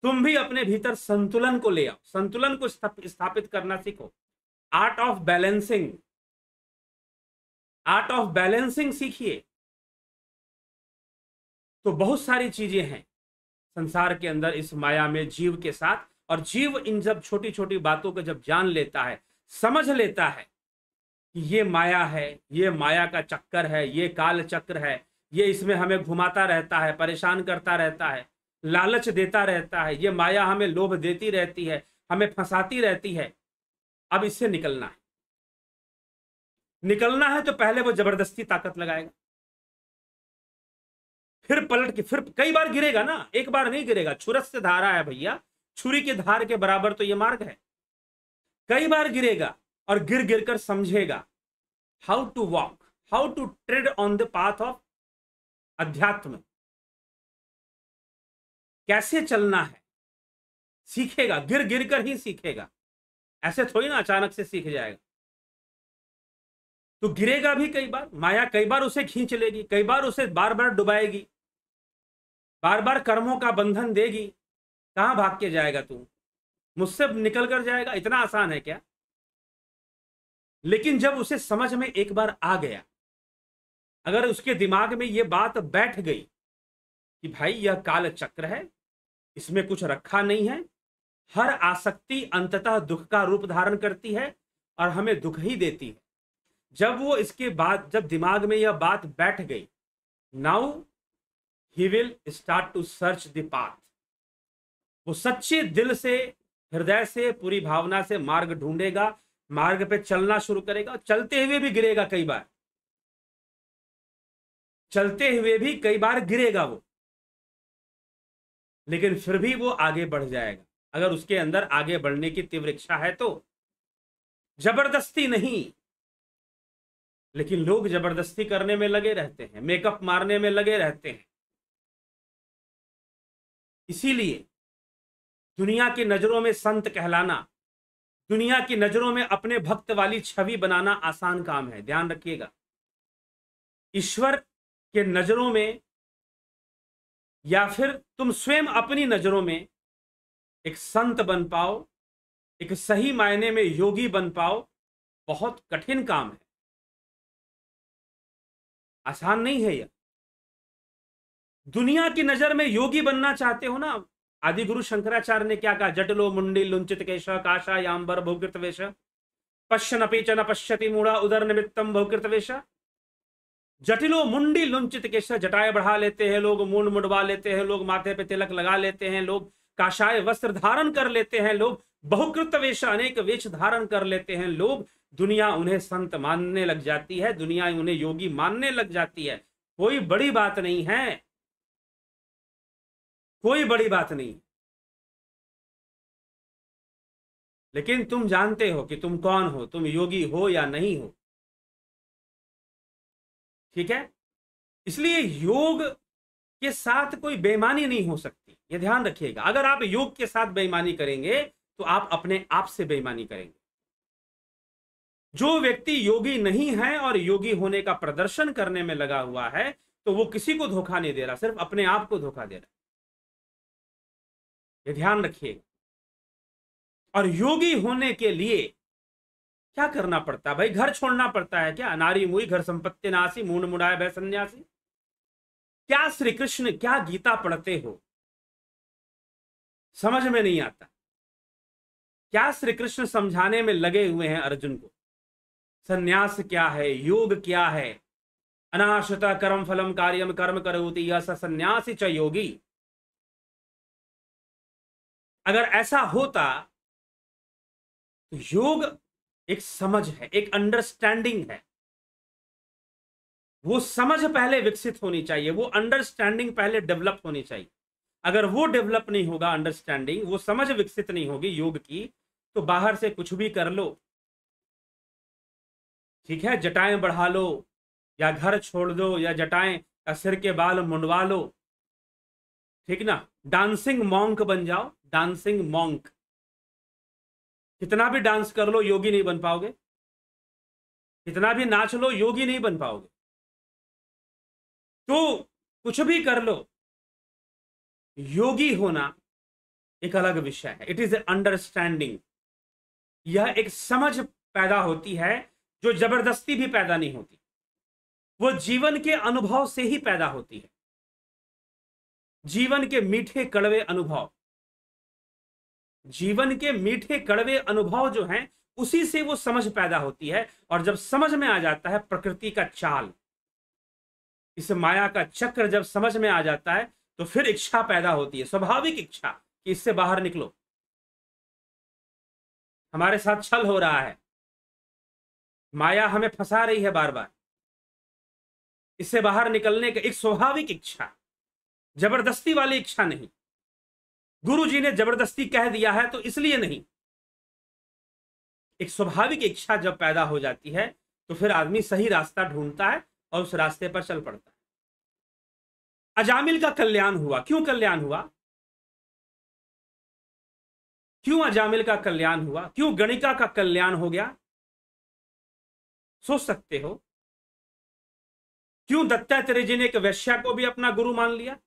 तुम भी अपने भीतर संतुलन को ले आओ, संतुलन को स्थापित करना सीखो। Art of balancing, art of balancing सीखिए। तो बहुत सारी चीजें हैं संसार के अंदर, इस माया में जीव के साथ। और जीव इन जब छोटी छोटी बातों को जब जान लेता है, समझ लेता है कि ये माया है, ये माया का चक्कर है, ये काल चक्र है, ये इसमें हमें घुमाता रहता है, परेशान करता रहता है, लालच देता रहता है, ये माया हमें लोभ देती रहती है, हमें फंसाती रहती है। अब इससे निकलना है, निकलना है तो पहले वो जबरदस्ती ताकत लगाएगा, फिर पलट के, फिर कई बार गिरेगा ना, एक बार नहीं गिरेगा। छुरस से धारा है भैया, छुरी की धार के बराबर तो ये मार्ग है। कई बार गिरेगा और गिर गिर कर समझेगा how to walk, how to tread on the path of अध्यात्म, कैसे चलना है, सीखेगा। गिर गिर कर ही सीखेगा, ऐसे थोड़ी ना अचानक से सीख जाएगा। तो गिरेगा भी कई बार, माया कई बार उसे खींच लेगी, कई बार उसे बार बार डुबाएगी, बार बार कर्मों का बंधन देगी। कहां भाग के जाएगा तू? मुझसे निकल कर जाएगा? इतना आसान है क्या? लेकिन जब उसे समझ में एक बार आ गया, अगर उसके दिमाग में यह बात बैठ गई कि भाई यह काल चक्र है, इसमें कुछ रखा नहीं है, हर आसक्ति अंततः दुख का रूप धारण करती है और हमें दुख ही देती है। जब वो इसके बाद, जब दिमाग में यह बात बैठ गई, now he will start to search the path. वो सच्चे दिल से, हृदय से, पूरी भावना से मार्ग ढूंढेगा, मार्ग पे चलना शुरू करेगा। चलते हुए भी गिरेगा कई बार, चलते हुए भी कई बार गिरेगा वो, लेकिन फिर भी वो आगे बढ़ जाएगा अगर उसके अंदर आगे बढ़ने की तीव्र इच्छा है तो। जबरदस्ती नहीं, लेकिन लोग जबरदस्ती करने में लगे रहते हैं, मेकअप मारने में लगे रहते हैं। इसीलिए दुनिया की नजरों में संत कहलाना, दुनिया की नजरों में अपने भक्त वाली छवि बनाना आसान काम है। ध्यान रखिएगा, ईश्वर के नजरों में या फिर तुम स्वयं अपनी नजरों में एक संत बन पाओ, एक सही मायने में योगी बन पाओ, बहुत कठिन काम है, आसान नहीं है यह। दुनिया की नजर में योगी बनना चाहते हो ना, आदि गुरु शंकराचार्य ने क्या कहा? जटलो मुंडी लुंचित केश काशा यांबर बहुकृत वेश पश्यन अपि च न पश्यति मूढ़ा उदर निमित्तम बहुकृत वेश। जटिलो मुंडी लुंचित केश, जटाएं बढ़ा लेते हैं लोग, मूंड मुंडवा लेते हैं लोग, माथे पे तिलक लगा लेते हैं लोग, काशाय वस्त्र धारण कर लेते हैं लोग, बहुकृत वेश अनेक वेश धारण कर लेते हैं लोग। दुनिया उन्हें संत मानने लग जाती है, दुनिया उन्हें योगी मानने लग जाती है। कोई बड़ी बात नहीं है, कोई बड़ी बात नहीं। लेकिन तुम जानते हो कि तुम कौन हो, तुम योगी हो या नहीं हो, ठीक है? इसलिए योग के साथ कोई बेईमानी नहीं हो सकती, यह ध्यान रखिएगा। अगर आप योग के साथ बेईमानी करेंगे तो आप अपने आप से बेईमानी करेंगे। जो व्यक्ति योगी नहीं है और योगी होने का प्रदर्शन करने में लगा हुआ है, तो वो किसी को धोखा नहीं दे रहा, सिर्फ अपने आप को धोखा दे रहा है। ये ध्यान रखिएगा। और योगी होने के लिए क्या करना पड़ता है भाई? घर छोड़ना पड़ता है क्या? नारी मुई घर संपत्ति नासी, मूंड मुड़ाए भय सन्यासी। क्या श्री कृष्ण, क्या गीता पढ़ते हो, समझ में नहीं आता। क्या श्री कृष्ण समझाने में लगे हुए हैं अर्जुन को? सन्यास क्या है, योग क्या है? अनाश्रिता कर्म फलम कार्यम कर्म करोति यह स सन्यासी च योगी। अगर ऐसा होता तो योग एक समझ है, एक अंडरस्टैंडिंग है। वो समझ पहले विकसित होनी चाहिए, वो अंडरस्टैंडिंग पहले डेवलप होनी चाहिए। अगर वो डेवलप नहीं होगा, अंडरस्टैंडिंग, वो समझ विकसित नहीं होगी योग की, तो बाहर से कुछ भी कर लो, ठीक है, जटाएं बढ़ा लो या घर छोड़ दो या जटाएं सिर के बाल मुंडवा लो, ठीक ना, डांसिंग मॉन्क बन जाओ, डांसिंग मॉन्क। कितना भी डांस कर लो योगी नहीं बन पाओगे, कितना भी नाच लो योगी नहीं बन पाओगे। तो कुछ भी कर लो, योगी होना एक अलग विषय है। It is understanding. यह एक समझ पैदा होती है जो जबरदस्ती भी पैदा नहीं होती, वो जीवन के अनुभव से ही पैदा होती है। जीवन के मीठे कड़वे अनुभव, जीवन के मीठे कड़वे अनुभव जो हैं, उसी से वो समझ पैदा होती है। और जब समझ में आ जाता है प्रकृति का चाल, इस माया का चक्र जब समझ में आ जाता है, तो फिर इच्छा पैदा होती है, स्वाभाविक इच्छा कि इससे बाहर निकलो, हमारे साथ छल हो रहा है, माया हमें फंसा रही है बार बार, इससे बाहर निकलने की एक स्वाभाविक इच्छा, जबरदस्ती वाली इच्छा नहीं। गुरु जी ने जबरदस्ती कह दिया है तो इसलिए नहीं, एक स्वाभाविक इच्छा जब पैदा हो जाती है तो फिर आदमी सही रास्ता ढूंढता है और उस रास्ते पर चल पड़ता है। अजामिल का कल्याण हुआ, क्यों कल्याण हुआ? क्यों अजामिल का कल्याण हुआ? क्यों गणिका का कल्याण हो गया? सोच सकते हो। क्यों दत्तात्रेय जी ने एक वैश्या को भी अपना गुरु मान लिया?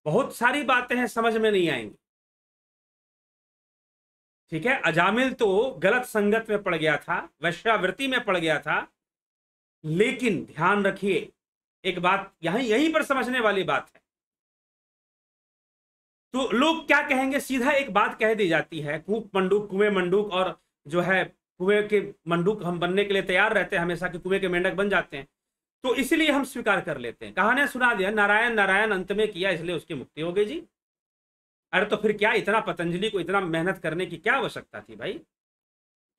बहुत सारी बातें हैं, समझ में नहीं आएंगी, ठीक है। अजामिल तो गलत संगत में पड़ गया था, वैश्यावृत्ति में पड़ गया था, लेकिन ध्यान रखिए एक बात, यहीं पर समझने वाली बात है। तो लोग क्या कहेंगे, सीधा एक बात कह दी जाती है, कूप मंडूक कुएं मंडूक, और जो है कुएं के मंडूक हम बनने के लिए तैयार रहते हैं हमेशा, कि कुएं के मेंढक बन जाते हैं, तो इसलिए हम स्वीकार कर लेते हैं। कहानी सुना दिया, नारायण नारायण अंत में किया इसलिए उसकी मुक्ति हो गई जी। अरे तो फिर क्या, इतना पतंजलि को इतना मेहनत करने की क्या आवश्यकता थी भाई?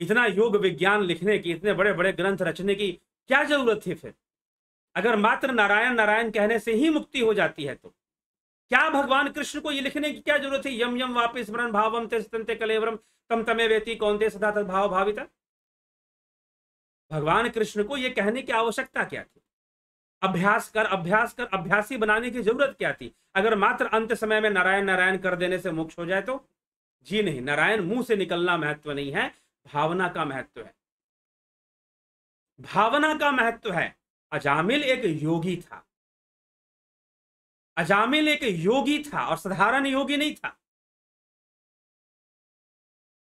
इतना योग विज्ञान लिखने की, इतने बड़े बड़े ग्रंथ रचने की क्या जरूरत थी फिर? अगर मात्र नारायण नारायण कहने से ही मुक्ति हो जाती है तो क्या भगवान कृष्ण को ये लिखने की क्या जरूरत है, यम यम वापि स्मरण भावम ते स्तन्ते कलेवरम तम तमे वेति कौन्ते सदा तद्भाव भाविता। भगवान कृष्ण को ये कहने की आवश्यकता क्या थी? अभ्यास कर अभ्यास कर, अभ्यासी बनाने की जरूरत क्या थी? अगर मात्र अंत समय में नारायण नारायण कर देने से मोक्ष हो जाए तो? जी नहीं, नारायण मुंह से निकलना महत्व नहीं है, भावना का महत्व है, भावना का महत्व है। अजामिल एक योगी था, अजामिल एक योगी था और साधारण योगी नहीं था।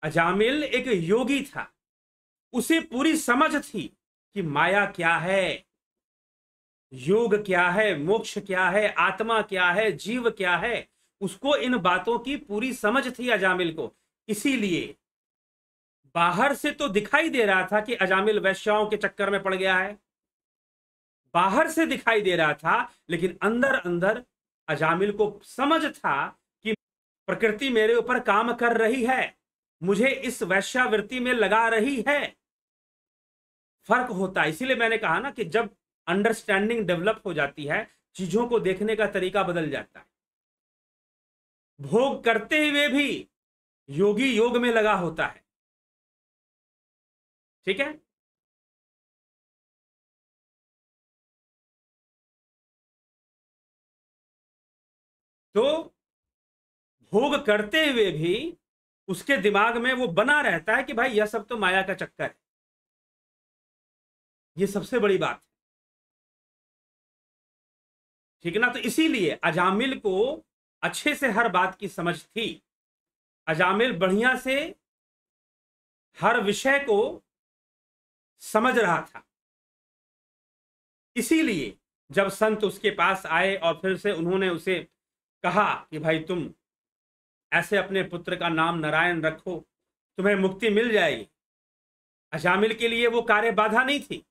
अजामिल एक योगी था, उसे पूरी समझ थी कि माया क्या है, योग क्या है, मोक्ष क्या है, आत्मा क्या है, जीव क्या है। उसको इन बातों की पूरी समझ थी अजामिल को। इसीलिए बाहर से तो दिखाई दे रहा था कि अजामिल वैश्याओं के चक्कर में पड़ गया है, बाहर से दिखाई दे रहा था, लेकिन अंदर अंदर अजामिल को समझ था कि प्रकृति मेरे ऊपर काम कर रही है, मुझे इस वैश्यावृत्ति में लगा रही है। फर्क होता है। इसीलिए मैंने कहा ना कि जब अंडरस्टैंडिंग डेवलप हो जाती है, चीजों को देखने का तरीका बदल जाता है। भोग करते हुए भी योगी योग में लगा होता है, ठीक है। तो भोग करते हुए भी उसके दिमाग में वो बना रहता है कि भाई यह सब तो माया का चक्कर है। ये सबसे बड़ी बात है, ठीक है ना। तो इसीलिए अजामिल को अच्छे से हर बात की समझ थी, अजामिल बढ़िया से हर विषय को समझ रहा था। इसीलिए जब संत उसके पास आए और फिर से उन्होंने उसे कहा कि भाई तुम ऐसे अपने पुत्र का नाम नारायण रखो, तुम्हें मुक्ति मिल जाएगी, अजामिल के लिए वो कार्य बाधा नहीं थी।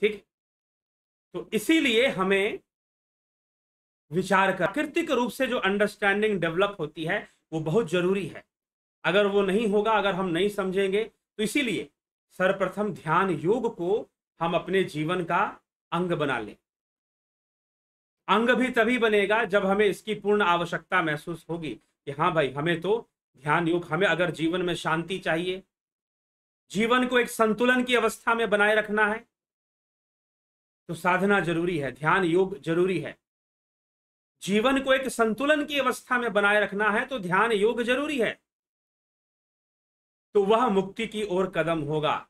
ठीक, तो इसीलिए हमें विचार कर प्राकृतिक रूप से जो अंडरस्टैंडिंग डेवलप होती है वो बहुत जरूरी है। अगर वो नहीं होगा, अगर हम नहीं समझेंगे, तो इसीलिए सर्वप्रथम ध्यान योग को हम अपने जीवन का अंग बना लें। अंग भी तभी बनेगा जब हमें इसकी पूर्ण आवश्यकता महसूस होगी कि हाँ भाई हमें तो ध्यान योग, हमें अगर जीवन में शांति चाहिए, जीवन को एक संतुलन की अवस्था में बनाए रखना है, तो साधना जरूरी है, ध्यान योग जरूरी है। जीवन को एक संतुलन की अवस्था में बनाए रखना है तो ध्यान योग जरूरी है। तो वह मुक्ति की ओर कदम होगा,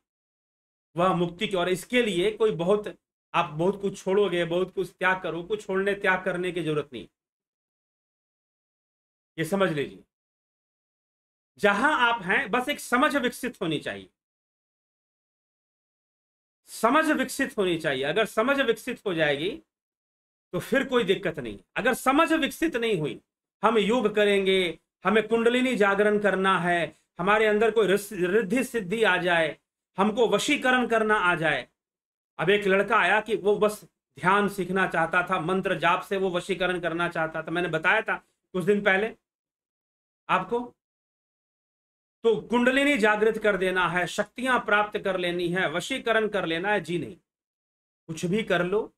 वह मुक्ति की ओर। इसके लिए कोई बहुत आप बहुत कुछ छोड़ोगे, बहुत कुछ त्याग करो, कुछ छोड़ने त्याग करने की जरूरत नहीं, ये समझ लीजिए। जहां आप हैं बस एक समझ विकसित होनी चाहिए, समझ विकसित होनी चाहिए। अगर समझ विकसित हो जाएगी तो फिर कोई दिक्कत नहीं। अगर समझ विकसित नहीं हुई, हम योग करेंगे, हमें कुंडलिनी जागरण करना है, हमारे अंदर कोई रिद्धि सिद्धि आ जाए, हमको वशीकरण करना आ जाए। अब एक लड़का आया कि वो बस ध्यान सीखना चाहता था, मंत्र जाप से वो वशीकरण करना चाहता था, मैंने बताया था कुछ दिन पहले आपको। तो कुंडलिनी जागृत कर देना है, शक्तियां प्राप्त कर लेनी है, वशीकरण कर लेना है, जी नहीं, कुछ भी कर लो,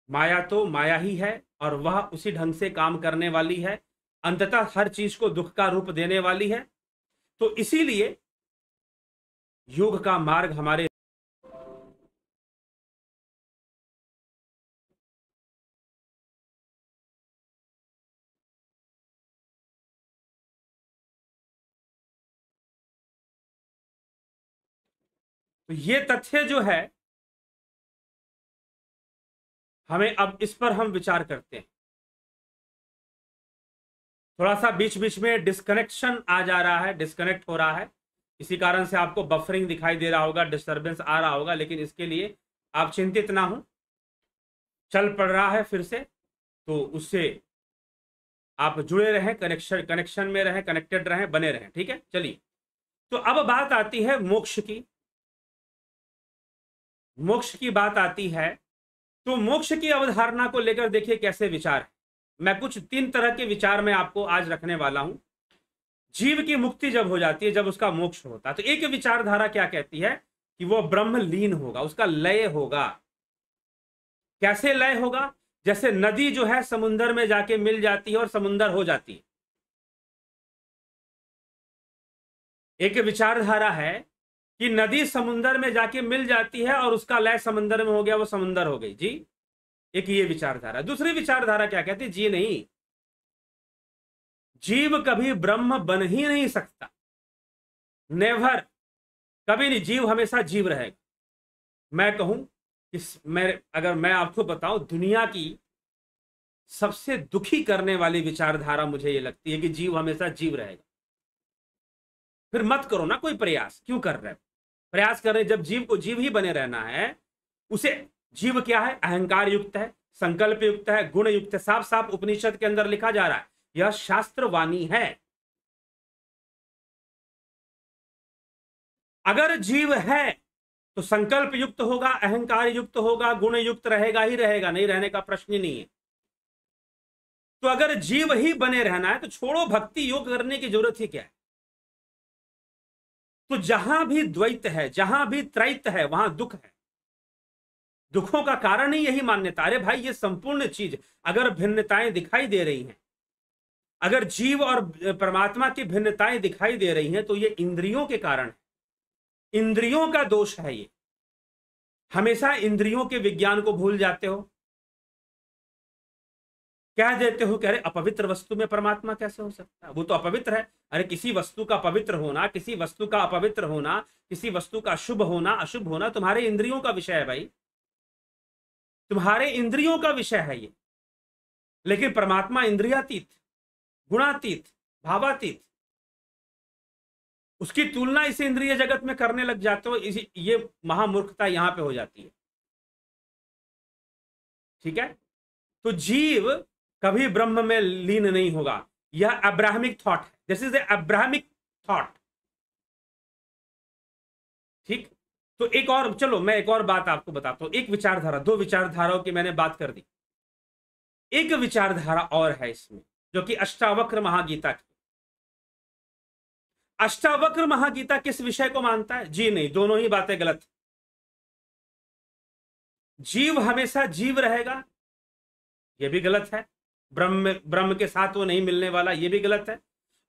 माया तो माया ही है और वह उसी ढंग से काम करने वाली है, अंततः हर चीज को दुख का रूप देने वाली है। तो इसीलिए योग का मार्ग हमारे तो ये तथ्य जो है हमें, अब इस पर हम विचार करते हैं। थोड़ा सा बीच बीच में डिस्कनेक्शन आ जा रहा है, डिस्कनेक्ट हो रहा है, इसी कारण से आपको बफरिंग दिखाई दे रहा होगा, डिस्टरबेंस आ रहा होगा, लेकिन इसके लिए आप चिंतित ना हो, चल पड़ रहा है फिर से, तो उससे आप जुड़े रहें, कनेक्शन में रहें, कनेक्टेड रहें, बने रहें, ठीक है। चलिए, तो अब बात आती है मोक्ष की। मोक्ष की बात आती है तो मोक्ष की अवधारणा को लेकर देखिए कैसे विचार है। मैं कुछ 3 तरह के विचार में आपको आज रखने वाला हूं। जीव की मुक्ति जब हो जाती है, जब उसका मोक्ष होता है, तो एक विचारधारा क्या कहती है कि वो ब्रह्म लीन होगा, उसका लय होगा। कैसे लय होगा? जैसे नदी जो है समुंदर में जाके मिल जाती है और समुंदर हो जाती है। एक विचारधारा है कि नदी समुंदर में जाके मिल जाती है और उसका लय समुंदर में हो गया, वो समुंदर हो गई जी। एक ये विचारधारा। दूसरी विचारधारा क्या कहती है? जी नहीं, जीव कभी ब्रह्म बन ही नहीं सकता, नेवर, कभी नहीं। जीव हमेशा जीव रहेगा। मैं कहूं कि अगर मैं आपको बताऊं, दुनिया की सबसे दुखी करने वाली विचारधारा मुझे ये लगती है कि जीव हमेशा जीव रहेगा। फिर मत करो ना कोई प्रयास, क्यों कर रहे हो प्रयास? कर रहे जब जीव को जीव ही बने रहना है। उसे जीव क्या है? अहंकार युक्त है, संकल्प युक्त है, गुण युक्त है। साफ साफ उपनिषद के अंदर लिखा जा रहा है, यह शास्त्रवाणी है। अगर जीव है तो संकल्प युक्त होगा, अहंकार युक्त होगा, गुण युक्त रहेगा ही रहेगा, नहीं रहने का प्रश्न ही नहीं है। तो अगर जीव ही बने रहना है तो छोड़ो, भक्ति योग करने की जरूरत ही क्या है? तो जहां भी द्वैत है, जहां भी त्रैत है, वहां दुख है। दुखों का कारण ही यही मान्यता। अरे भाई, ये संपूर्ण चीज अगर भिन्नताएं दिखाई दे रही हैं, अगर जीव और परमात्मा की भिन्नताएं दिखाई दे रही हैं, तो ये इंद्रियों के कारण है, इंद्रियों का दोष है ये। हमेशा इंद्रियों के विज्ञान को भूल जाते हो, कह देते हो कि अरे अपवित्र वस्तु में परमात्मा कैसे हो सकता है, वो तो अपवित्र है। अरे किसी वस्तु का पवित्र होना, किसी वस्तु का अपवित्र होना, किसी वस्तु का शुभ होना अशुभ होना तुम्हारे इंद्रियों का विषय है भाई, तुम्हारे इंद्रियों का विषय है ये। लेकिन परमात्मा इंद्रियातीत, गुणातीत, भावातीत, उसकी तुलना इस इंद्रिय जगत में करने लग जाते हो। ये महामूर्खता यहां पे हो जाती है। ठीक है? तो जीव कभी ब्रह्म में लीन नहीं होगा। यह अब्राहमिक थॉट है, दिस इज अब्राहमिक थॉट। ठीक? तो एक और, चलो मैं एक और बात आपको बताता हूं। एक विचारधारा, दो विचारधाराओं की मैंने बात कर दी, एक विचारधारा और है इसमें, जो कि अष्टावक्र महागीता की। अष्टावक्र महागीता किस विषय को मानता है? जी नहीं, दोनों ही बातें गलत। जीव हमेशा जीव रहेगा, यह भी गलत है। ब्रह्म के साथ वो नहीं मिलने वाला, यह भी गलत है।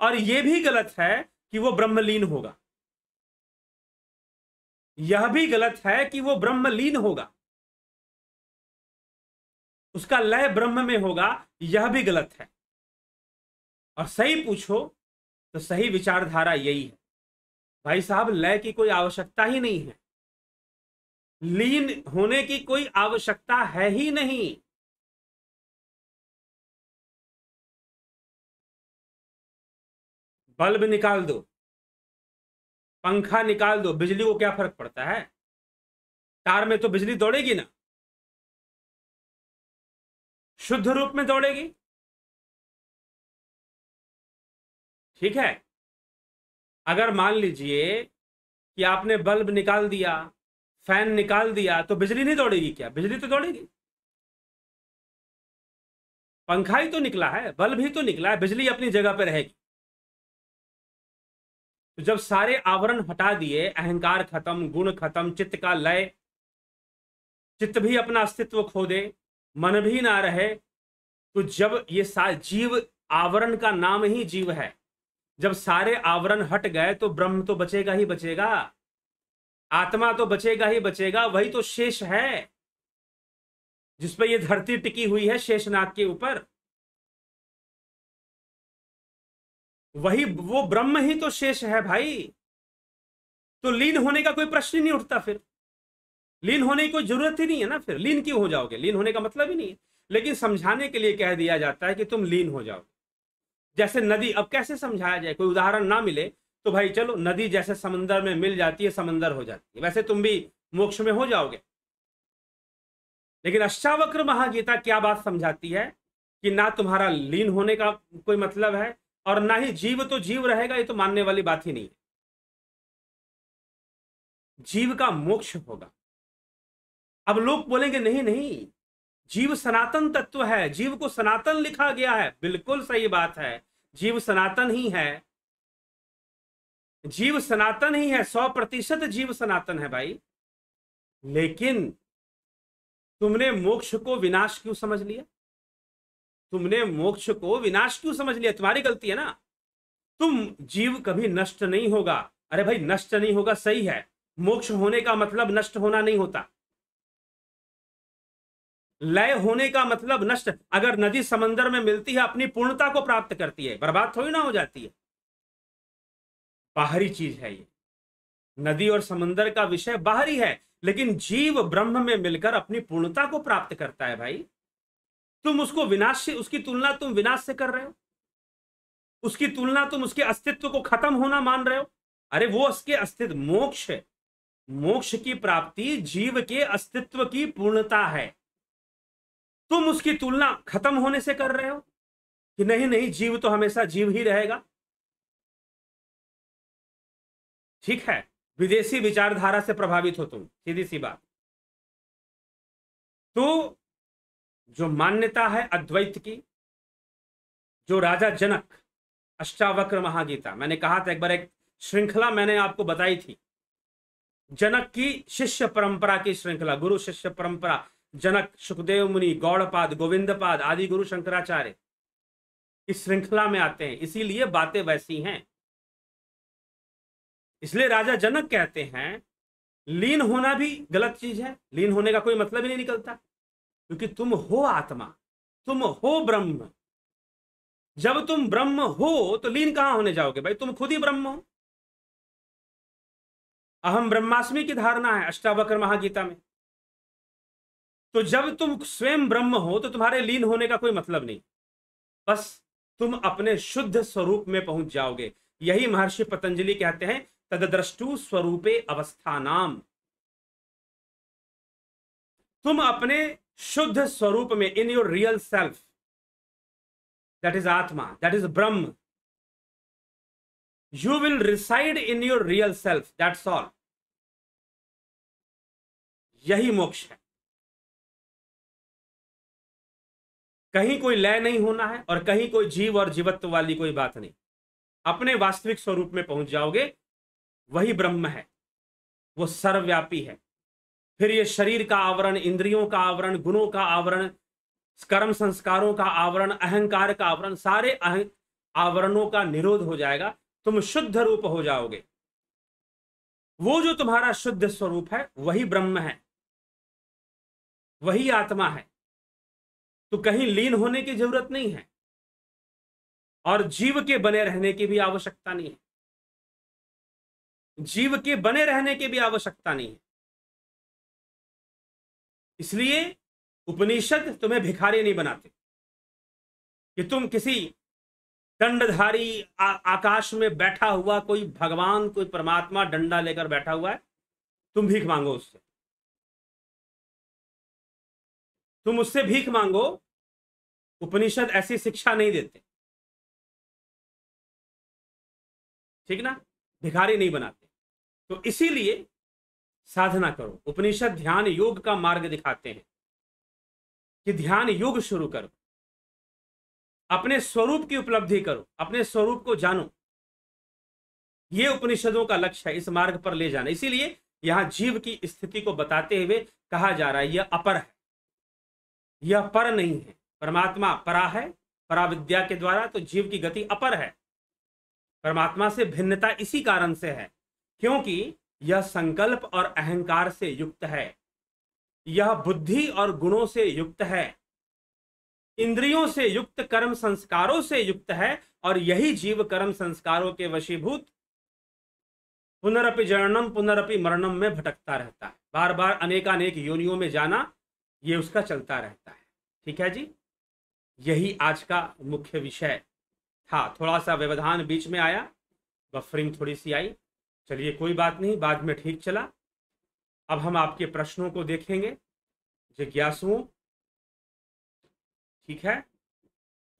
और यह भी गलत है कि वो ब्रह्मलीन होगा, यह भी गलत है कि वो ब्रह्मलीन होगा, उसका लय ब्रह्म में होगा, यह भी गलत है। और सही पूछो तो सही विचारधारा यही है, भाई साहब, लय की कोई आवश्यकता ही नहीं है, लीन होने की कोई आवश्यकता है ही नहीं। बल्ब निकाल दो, पंखा निकाल दो, बिजली को क्या फर्क पड़ता है? तार में तो बिजली दौड़ेगी ना, शुद्ध रूप में दौड़ेगी। ठीक है? अगर मान लीजिए कि आपने बल्ब निकाल दिया, फैन निकाल दिया, तो बिजली नहीं दौड़ेगी क्या? बिजली तो दौड़ेगी। पंखा ही तो निकला है, बल्ब ही तो निकला है, बिजली अपनी जगह पर रहेगी। तो जब सारे आवरण हटा दिए, अहंकार खत्म, गुण खत्म, चित्त का लय, चित्त भी अपना अस्तित्व खो दे, मन भी ना रहे, तो जब ये जीव, आवरण का नाम ही जीव है, जब सारे आवरण हट गए तो ब्रह्म तो बचेगा ही बचेगा, आत्मा तो बचेगा ही बचेगा। वही तो शेष है जिसपे ये धरती टिकी हुई है, शेषनाग के ऊपर। वही वो ब्रह्म ही तो शेष है भाई। तो लीन होने का कोई प्रश्न ही नहीं उठता। फिर लीन होने की कोई जरूरत ही नहीं है ना। फिर लीन क्यों हो जाओगे? लीन होने का मतलब ही नहीं है। लेकिन समझाने के लिए कह दिया जाता है कि तुम लीन हो जाओगे। जैसे नदी, अब कैसे समझाया जाए? कोई उदाहरण ना मिले तो भाई चलो, नदी जैसे समंदर में मिल जाती है, समंदर हो जाती है, वैसे तुम भी मोक्ष में हो जाओगे। लेकिन अष्टावक्र महागीता क्या बात समझाती है कि ना तुम्हारा लीन होने का कोई मतलब है, और ना ही जीव तो जीव रहेगा, ये तो मानने वाली बात ही नहीं है। जीव का मोक्ष होगा। अब लोग बोलेंगे नहीं नहीं, जीव सनातन तत्व है, जीव को सनातन लिखा गया है। बिल्कुल सही बात है, जीव सनातन ही है, जीव सनातन ही है, 100% जीव सनातन है भाई। लेकिन तुमने मोक्ष को विनाश क्यों समझ लिया? तुमने मोक्ष को विनाश क्यों समझ लिया? तुम्हारी गलती है ना। तुम जीव कभी नष्ट नहीं होगा। अरे भाई नष्ट नहीं होगा सही है, मोक्ष होने का मतलब नष्ट होना नहीं होता। लय होने का मतलब नष्ट, अगर नदी समंदर में मिलती है अपनी पूर्णता को प्राप्त करती है, बर्बाद थोड़ी ना हो जाती है। बाहरी चीज है ये, नदी और समंदर का विषय बाहरी है, लेकिन जीव ब्रह्म में मिलकर अपनी पूर्णता को प्राप्त करता है भाई। तुम उसको विनाश से, उसकी तुलना तुम विनाश से कर रहे हो, उसकी तुलना तुम उसके अस्तित्व को खत्म होना मान रहे हो। अरे वो उसके अस्तित्व, मोक्ष है, मोक्ष की प्राप्ति जीव के अस्तित्व की पूर्णता है। तुम उसकी तुलना खत्म होने से कर रहे हो कि नहीं नहीं जीव तो हमेशा जीव ही रहेगा। ठीक है, विदेशी विचारधारा से प्रभावित हो तुम, सीधी सी बात। तो जो मान्यता है अद्वैत की, जो राजा जनक, अष्टावक्र महागीता, मैंने कहा था एक बार, एक श्रृंखला मैंने आपको बताई थी, जनक की शिष्य परंपरा की श्रृंखला, गुरु शिष्य परंपरा, जनक, सुखदेव मुनि, गौड़पाद, गोविंदपाद आदि गुरु शंकराचार्य इस श्रृंखला में आते हैं, इसीलिए बातें वैसी हैं। इसलिए राजा जनक कहते हैं लीन होना भी गलत चीज है, लीन होने का कोई मतलब ही नहीं निकलता, क्योंकि तुम हो आत्मा, तुम हो ब्रह्म। जब तुम ब्रह्म हो तो लीन कहां होने जाओगे भाई? तुम खुद ही ब्रह्म हो। अहम ब्रह्मास्मि की धारणा है अष्टावक्र महागीता में। तो जब तुम स्वयं ब्रह्म हो तो तुम्हारे लीन होने का कोई मतलब नहीं, बस तुम अपने शुद्ध स्वरूप में पहुंच जाओगे। यही महर्षि पतंजलि कहते हैं तदद्रष्टु स्वरूपे अवस्थानाम। तुम अपने शुद्ध स्वरूप में, in your real self, that is atma, that is Brahm, you will reside in your real self, that's all. यही मोक्ष है। कहीं कोई लय नहीं होना है और कहीं कोई जीव और जीवत्व वाली कोई बात नहीं। अपने वास्तविक स्वरूप में पहुंच जाओगे, वही ब्रह्म है, वो सर्वव्यापी है। फिर ये शरीर का आवरण, इंद्रियों का आवरण, गुणों का आवरण, कर्म संस्कारों का आवरण, अहंकार का आवरण, सारे आवरणों का निरोध हो जाएगा। तुम शुद्ध रूप हो जाओगे। वो जो तुम्हारा शुद्ध स्वरूप है वही ब्रह्म है, वही आत्मा है। तो कहीं लीन होने की जरूरत नहीं है और जीव के बने रहने की भी आवश्यकता नहीं है। जीव के बने रहने की भी आवश्यकता नहीं है। इसलिए उपनिषद तुम्हें भिखारी नहीं बनाते कि तुम किसी दंडधारी आकाश में बैठा हुआ कोई भगवान, कोई परमात्मा डंडा लेकर बैठा हुआ है, तुम भीख मांगो उससे, तुम उससे भीख मांगो। उपनिषद ऐसी शिक्षा नहीं देते, ठीक ना, भिखारी नहीं बनाते। तो इसीलिए साधना करो। उपनिषद ध्यान योग का मार्ग दिखाते हैं कि ध्यान योग शुरू करो, अपने स्वरूप की उपलब्धि करो, अपने स्वरूप को जानो। ये उपनिषदों का लक्ष्य है, इस मार्ग पर ले जाना। इसीलिए यहां जीव की स्थिति को बताते हुए कहा जा रहा है यह अपर है, यह पर नहीं है। परमात्मा परा है, पराविद्या के द्वारा, तो जीव की गति अपर है। परमात्मा से भिन्नता इसी कारण से है क्योंकि यह संकल्प और अहंकार से युक्त है, यह बुद्धि और गुणों से युक्त है, इंद्रियों से युक्त, कर्म संस्कारों से युक्त है। और यही जीव कर्म संस्कारों के वशीभूत पुनरपि जननम पुनरपि मरणम में भटकता रहता है। बार बार अनेकानेक योनियों में जाना, ये उसका चलता रहता है। ठीक है जी, यही आज का मुख्य विषय था। थोड़ा सा व्यवधान बीच में आया, बफरिंग थोड़ी सी आई, चलिए कोई बात नहीं, बाद में ठीक चला। अब हम आपके प्रश्नों को देखेंगे जिज्ञासुओं। ठीक है,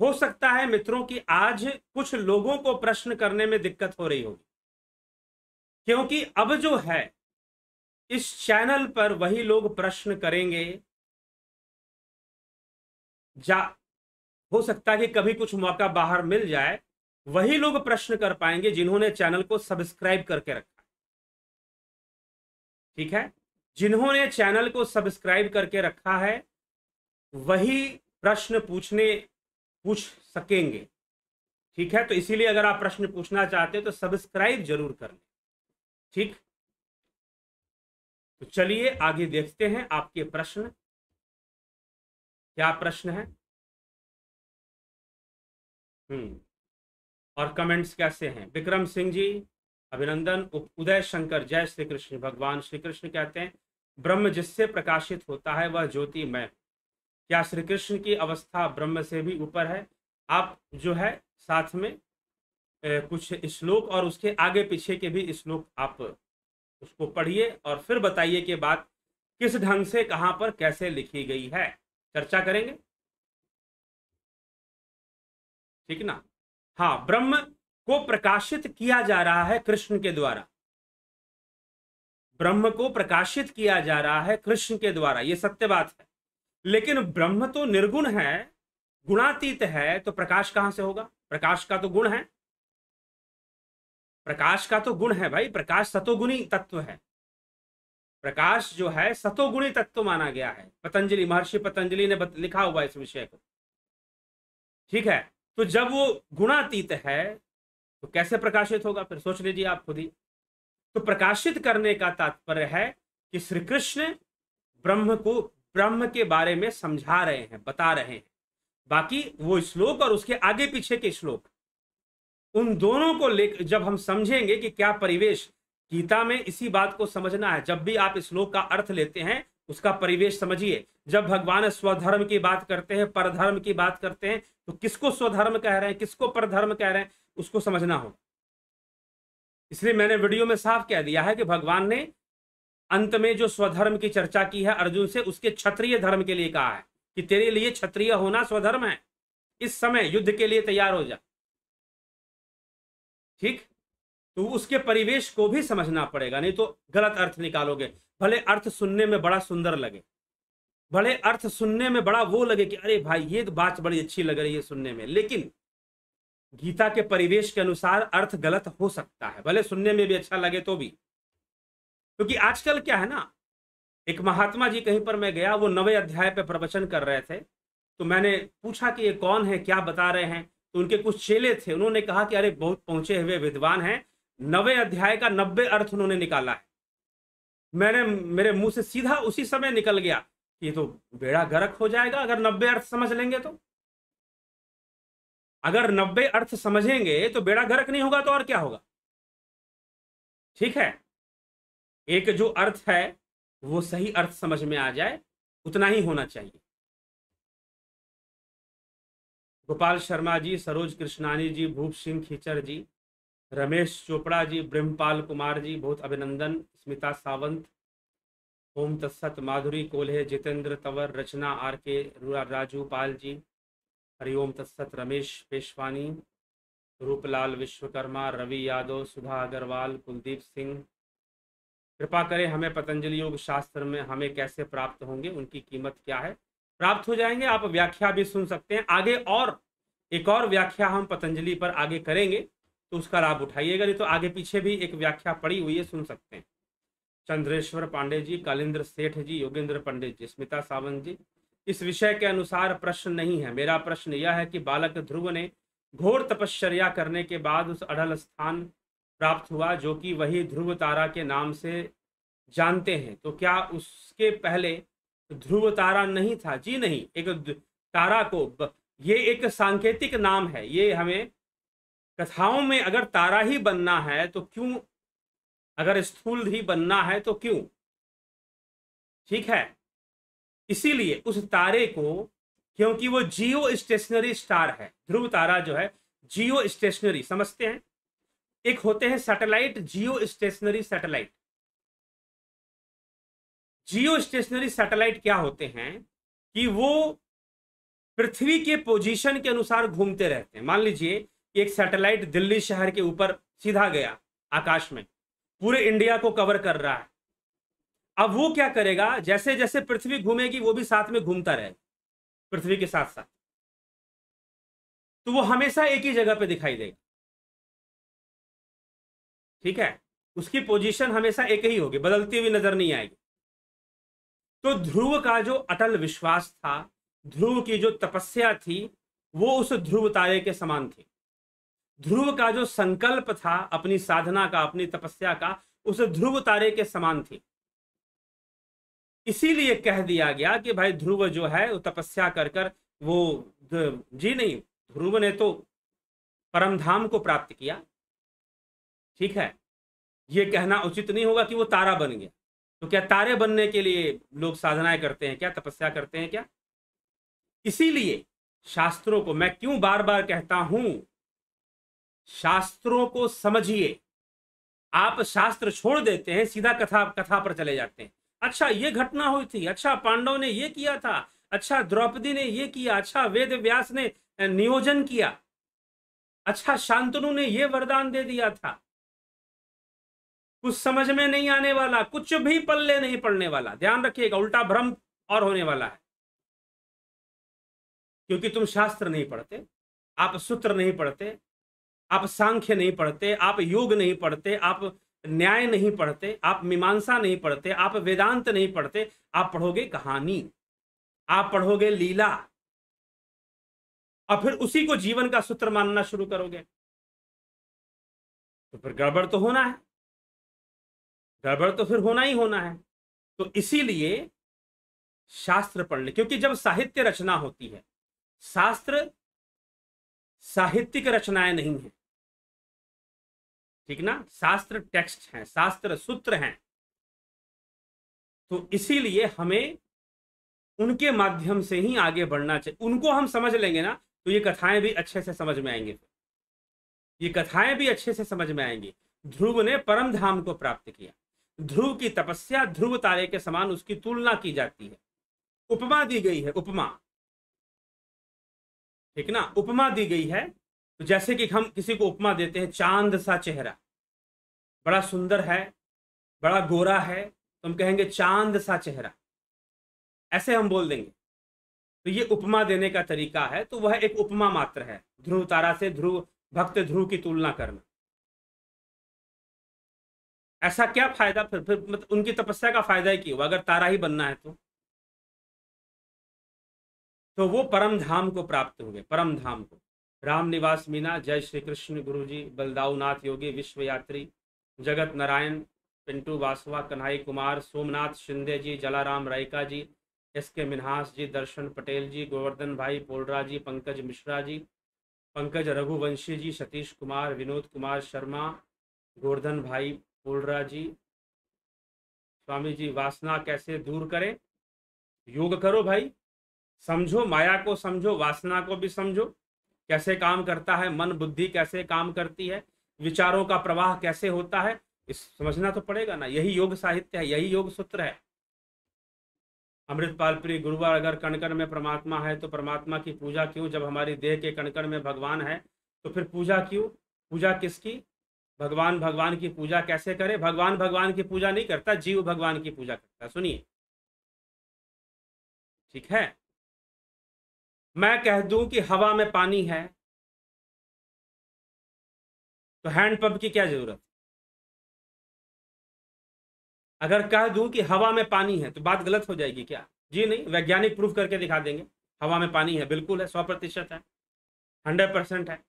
हो सकता है मित्रों कि आज कुछ लोगों को प्रश्न करने में दिक्कत हो रही होगी, क्योंकि अब जो है इस चैनल पर वही लोग प्रश्न करेंगे। हो सकता है कि कभी कुछ मौका बाहर मिल जाए, वही लोग प्रश्न कर पाएंगे जिन्होंने चैनल को सब्सक्राइब करके रखा। ठीक है, जिन्होंने चैनल को सब्सक्राइब करके रखा है वही प्रश्न पूछ सकेंगे। ठीक है, तो इसीलिए अगर आप प्रश्न पूछना चाहते हो तो सब्सक्राइब जरूर कर लें। ठीक, तो चलिए आगे देखते हैं आपके प्रश्न। क्या प्रश्न है? और कमेंट्स कैसे हैं? विक्रम सिंह जी अभिनंदन। उदय शंकर जय श्री कृष्ण। भगवान श्री कृष्ण कहते हैं ब्रह्म जिससे प्रकाशित होता है वह ज्योतिमय। क्या श्री कृष्ण की अवस्था ब्रह्म से भी ऊपर है? आप जो है साथ में कुछ श्लोक और उसके आगे पीछे के भी श्लोक आप उसको पढ़िए और फिर बताइए कि बात किस ढंग से कहां पर कैसे लिखी गई है। चर्चा करेंगे, ठीक ना? हाँ, ब्रह्म को प्रकाशित किया जा रहा है कृष्ण के द्वारा। ब्रह्म को प्रकाशित किया जा रहा है कृष्ण के द्वारा, यह सत्य बात है। लेकिन ब्रह्म तो निर्गुण है, गुणातीत है, तो प्रकाश कहां से होगा? प्रकाश का तो गुण है, प्रकाश का तो गुण है भाई। प्रकाश सतोगुणी तत्व है। प्रकाश जो है सतोगुणी तत्व माना गया है। पतंजलि, महर्षि पतंजलि ने लिखा हुआ इस विषय को। ठीक है, तो जब वो गुणातीत है तो कैसे प्रकाशित होगा? फिर सोच लीजिए आप खुद ही। तो प्रकाशित करने का तात्पर्य है कि श्री कृष्ण ब्रह्म को, ब्रह्म के बारे में समझा रहे हैं, बता रहे हैं। बाकी वो श्लोक और उसके आगे पीछे के श्लोक, उन दोनों को लेकर जब हम समझेंगे कि क्या परिवेश, गीता में इसी बात को समझना है। जब भी आप श्लोक का अर्थ लेते हैं उसका परिवेश समझिए। जब भगवान स्वधर्म की बात करते हैं, परधर्म की बात करते हैं, तो किसको स्वधर्म कह रहे हैं, किसको परधर्म कह रहे हैं, उसको समझना होगा। इसलिए मैंने वीडियो में साफ कह दिया है कि भगवान ने अंत में जो स्वधर्म की चर्चा की है अर्जुन से, उसके क्षत्रिय धर्म के लिए कहा है कि तेरे लिए क्षत्रिय होना स्वधर्म है, इस समय युद्ध के लिए तैयार हो जा। ठीक, तो उसके परिवेश को भी समझना पड़ेगा, नहीं तो गलत अर्थ निकालोगे। भले अर्थ सुनने में बड़ा सुंदर लगे, भले अर्थ सुनने में बड़ा वो लगे कि अरे भाई ये तो बात बड़ी अच्छी लग रही है सुनने में, लेकिन गीता के परिवेश के अनुसार अर्थ गलत हो सकता है, भले सुनने में भी अच्छा लगे तो भी। क्योंकि आजकल क्या है ना, एक महात्मा जी कहीं पर मैं गया, वो 9वें अध्याय पे प्रवचन कर रहे थे, तो मैंने पूछा कि ये कौन है, क्या बता रहे हैं। तो उनके कुछ चेले थे, उन्होंने कहा कि अरे बहुत पहुंचे हुए विद्वान हैं, 9वें अध्याय का 90 अर्थ उन्होंने निकाला है। मेरे मुंह से सीधा उसी समय निकल गया, ये तो बेड़ा गर्क हो जाएगा अगर 90 अर्थ समझ लेंगे तो। अगर 90 अर्थ समझेंगे तो बेड़ा गर्क नहीं होगा तो और क्या होगा? ठीक है, एक जो अर्थ है वो सही अर्थ समझ में आ जाए, उतना ही होना चाहिए। गोपाल शर्मा जी, सरोज कृष्णानी जी, भूप सिंह खीचर जी, रमेश चोपड़ा जी, ब्रह्मपाल कुमार जी, बहुत अभिनंदन। स्मिता सावंत, ओम तत्सत। माधुरी कोल्हे, जितेंद्र तंवर, रचना आर के, राजू पाल जी, हरिओम तत्सत। रमेश पेशवानी, रूपलाल विश्वकर्मा, रवि यादव, सुधा अग्रवाल, कुलदीप सिंह। कृपा करें हमें पतंजलि योग शास्त्र में हमें कैसे प्राप्त होंगे, उनकी कीमत क्या है? प्राप्त हो जाएंगे, आप व्याख्या भी सुन सकते हैं आगे, और एक और व्याख्या हम पतंजलि पर आगे करेंगे तो उसका लाभ उठाइएगा, नहीं तो आगे पीछे भी एक व्याख्या पड़ी हुई है, सुन सकते हैं। चंद्रेश्वर पांडे जी, कालिंद्र सेठ जी, योगेंद्र पंडित जी, स्मिता सावंत जी। इस विषय के अनुसार प्रश्न नहीं है। मेरा प्रश्न यह है कि बालक ध्रुव ने घोर तपश्चर्या करने के बाद उस अढ़ल स्थान प्राप्त हुआ जो कि वही ध्रुव तारा के नाम से जानते हैं, तो क्या उसके पहले ध्रुव तारा नहीं था? जी नहीं, एक तारा को, ये एक सांकेतिक नाम है, ये हमें कथाओं में अगर तारा ही बनना है तो क्यों, अगर स्थूल ही बनना है तो क्यों? ठीक है, इसीलिए उस तारे को, क्योंकि वो जियो स्टेशनरी स्टार है, ध्रुव तारा जो है जियो स्टेशनरी, समझते हैं? एक होते हैं सैटेलाइट, जियो स्टेशनरी सैटेलाइट। जियो स्टेशनरी सैटेलाइट क्या होते हैं कि वो पृथ्वी के पोजीशन के अनुसार घूमते रहते हैं। मान लीजिए एक सैटेलाइट दिल्ली शहर के ऊपर सीधा गया आकाश में, पूरे इंडिया को कवर कर रहा है। अब वो क्या करेगा, जैसे जैसे पृथ्वी घूमेगी वो भी साथ में घूमता रहेगा पृथ्वी के साथ साथ, तो वो हमेशा एक ही जगह पे दिखाई देगा। ठीक है, उसकी पोजीशन हमेशा एक ही होगी, बदलती हुई नजर नहीं आएगी। तो ध्रुव का जो अटल विश्वास था, ध्रुव की जो तपस्या थी, वो उस ध्रुव तारे के समान थी। ध्रुव का जो संकल्प था अपनी साधना का, अपनी तपस्या का, उस ध्रुव तारे के समान थी। इसीलिए कह दिया गया कि भाई ध्रुव जो है वो तपस्या कर कर वो जी नहीं, ध्रुव ने तो परम धाम को प्राप्त किया। ठीक है, ये कहना उचित नहीं होगा कि वो तारा बन गया। तो क्या तारे बनने के लिए लोग साधनाएं करते हैं क्या, तपस्या करते हैं क्या? इसीलिए शास्त्रों को मैं क्यों बार बार कहता हूं, शास्त्रों को समझिए। आप शास्त्र छोड़ देते हैं, सीधा कथा कथा पर चले जाते हैं। अच्छा ये घटना हुई थी, अच्छा पांडव ने ये किया था, अच्छा द्रौपदी ने ये किया, अच्छा वेद व्यास ने नियोजन किया, अच्छा शांतनु ने ये वरदान दे दिया था। कुछ समझ में नहीं आने वाला, कुछ भी पल्ले नहीं पड़ने वाला। ध्यान रखिएगा, उल्टा भ्रम और होने वाला है, क्योंकि तुम शास्त्र नहीं पढ़ते, आप सूत्र नहीं पढ़ते, आप सांख्य नहीं पढ़ते, आप योग नहीं पढ़ते, आप न्याय नहीं पढ़ते, आप मीमांसा नहीं पढ़ते, आप वेदांत नहीं पढ़ते। आप पढ़ोगे कहानी, आप पढ़ोगे लीला, और फिर उसी को जीवन का सूत्र मानना शुरू करोगे, तो फिर गड़बड़ तो होना है, गड़बड़ तो फिर होना ही होना है। तो इसीलिए शास्त्र पढ़ ले, क्योंकि जब साहित्य रचना होती है, शास्त्र साहित्यिक रचनाएं नहीं है, ठीक ना, शास्त्र टेक्स्ट हैं, शास्त्र सूत्र हैं। तो इसीलिए हमें उनके माध्यम से ही आगे बढ़ना चाहिए। उनको हम समझ लेंगे ना, तो ये कथाएं भी अच्छे से समझ में आएंगी, ये कथाएं भी अच्छे से समझ में आएंगी। ध्रुव ने परम धाम को प्राप्त किया, ध्रुव की तपस्या ध्रुव तारे के समान उसकी तुलना की जाती है, उपमा दी गई है, उपमा, ठीक ना, उपमा दी गई है। तो जैसे कि हम किसी को उपमा देते हैं, चांद सा चेहरा, बड़ा सुंदर है, बड़ा गोरा है, तो हम कहेंगे चांद सा चेहरा, ऐसे हम बोल देंगे। तो ये उपमा देने का तरीका है, तो वह एक उपमा मात्र है, ध्रुव तारा से ध्रुव भक्त ध्रुव की तुलना करना। ऐसा क्या फायदा फिर मतलब उनकी तपस्या का फायदा ही क्यों हुआ, अगर तारा ही बनना है तो वो परम धाम को प्राप्त हुए, परम धाम को। राम निवास मीना, जय श्री कृष्ण गुरु जी, बलदाऊ नाथ योगी, विश्व यात्री, जगत नारायण, पिंटू वासवा, कन्हई कुमार, सोमनाथ शिंदे जी, जलाराम रायका जी, एसके मिन्हास जी, दर्शन पटेल जी, गोवर्धन भाई पोलरा जी, पंकज मिश्रा जी, पंकज रघुवंशी जी, सतीश कुमार, विनोद कुमार शर्मा, गोवर्धन भाई पोलरा जी। स्वामी जी वासना कैसे दूर करें? योग करो भाई, समझो, माया को समझो, वासना को भी समझो, कैसे काम करता है मन, बुद्धि कैसे काम करती है, विचारों का प्रवाह कैसे होता है, इस समझना तो पड़ेगा ना। यही योग साहित्य है, यही योग सूत्र है। अमृतपाल प्रिय गुरुवार, अगर कणकण में परमात्मा है तो परमात्मा की पूजा क्यों? जब हमारी देह के कणकण में भगवान है तो फिर पूजा क्यों? पूजा किसकी? भगवान भगवान की पूजा कैसे करे? भगवान भगवान की पूजा नहीं करता, जीव भगवान की पूजा करता। सुनिए, ठीक है, मैं कह दूं कि हवा में पानी है तो हैंडपंप की क्या जरूरत? अगर कह दूं कि हवा में पानी है तो बात गलत हो जाएगी क्या? जी नहीं, वैज्ञानिक प्रूफ करके दिखा देंगे हवा में पानी है, बिल्कुल है, 100% है, 100% है।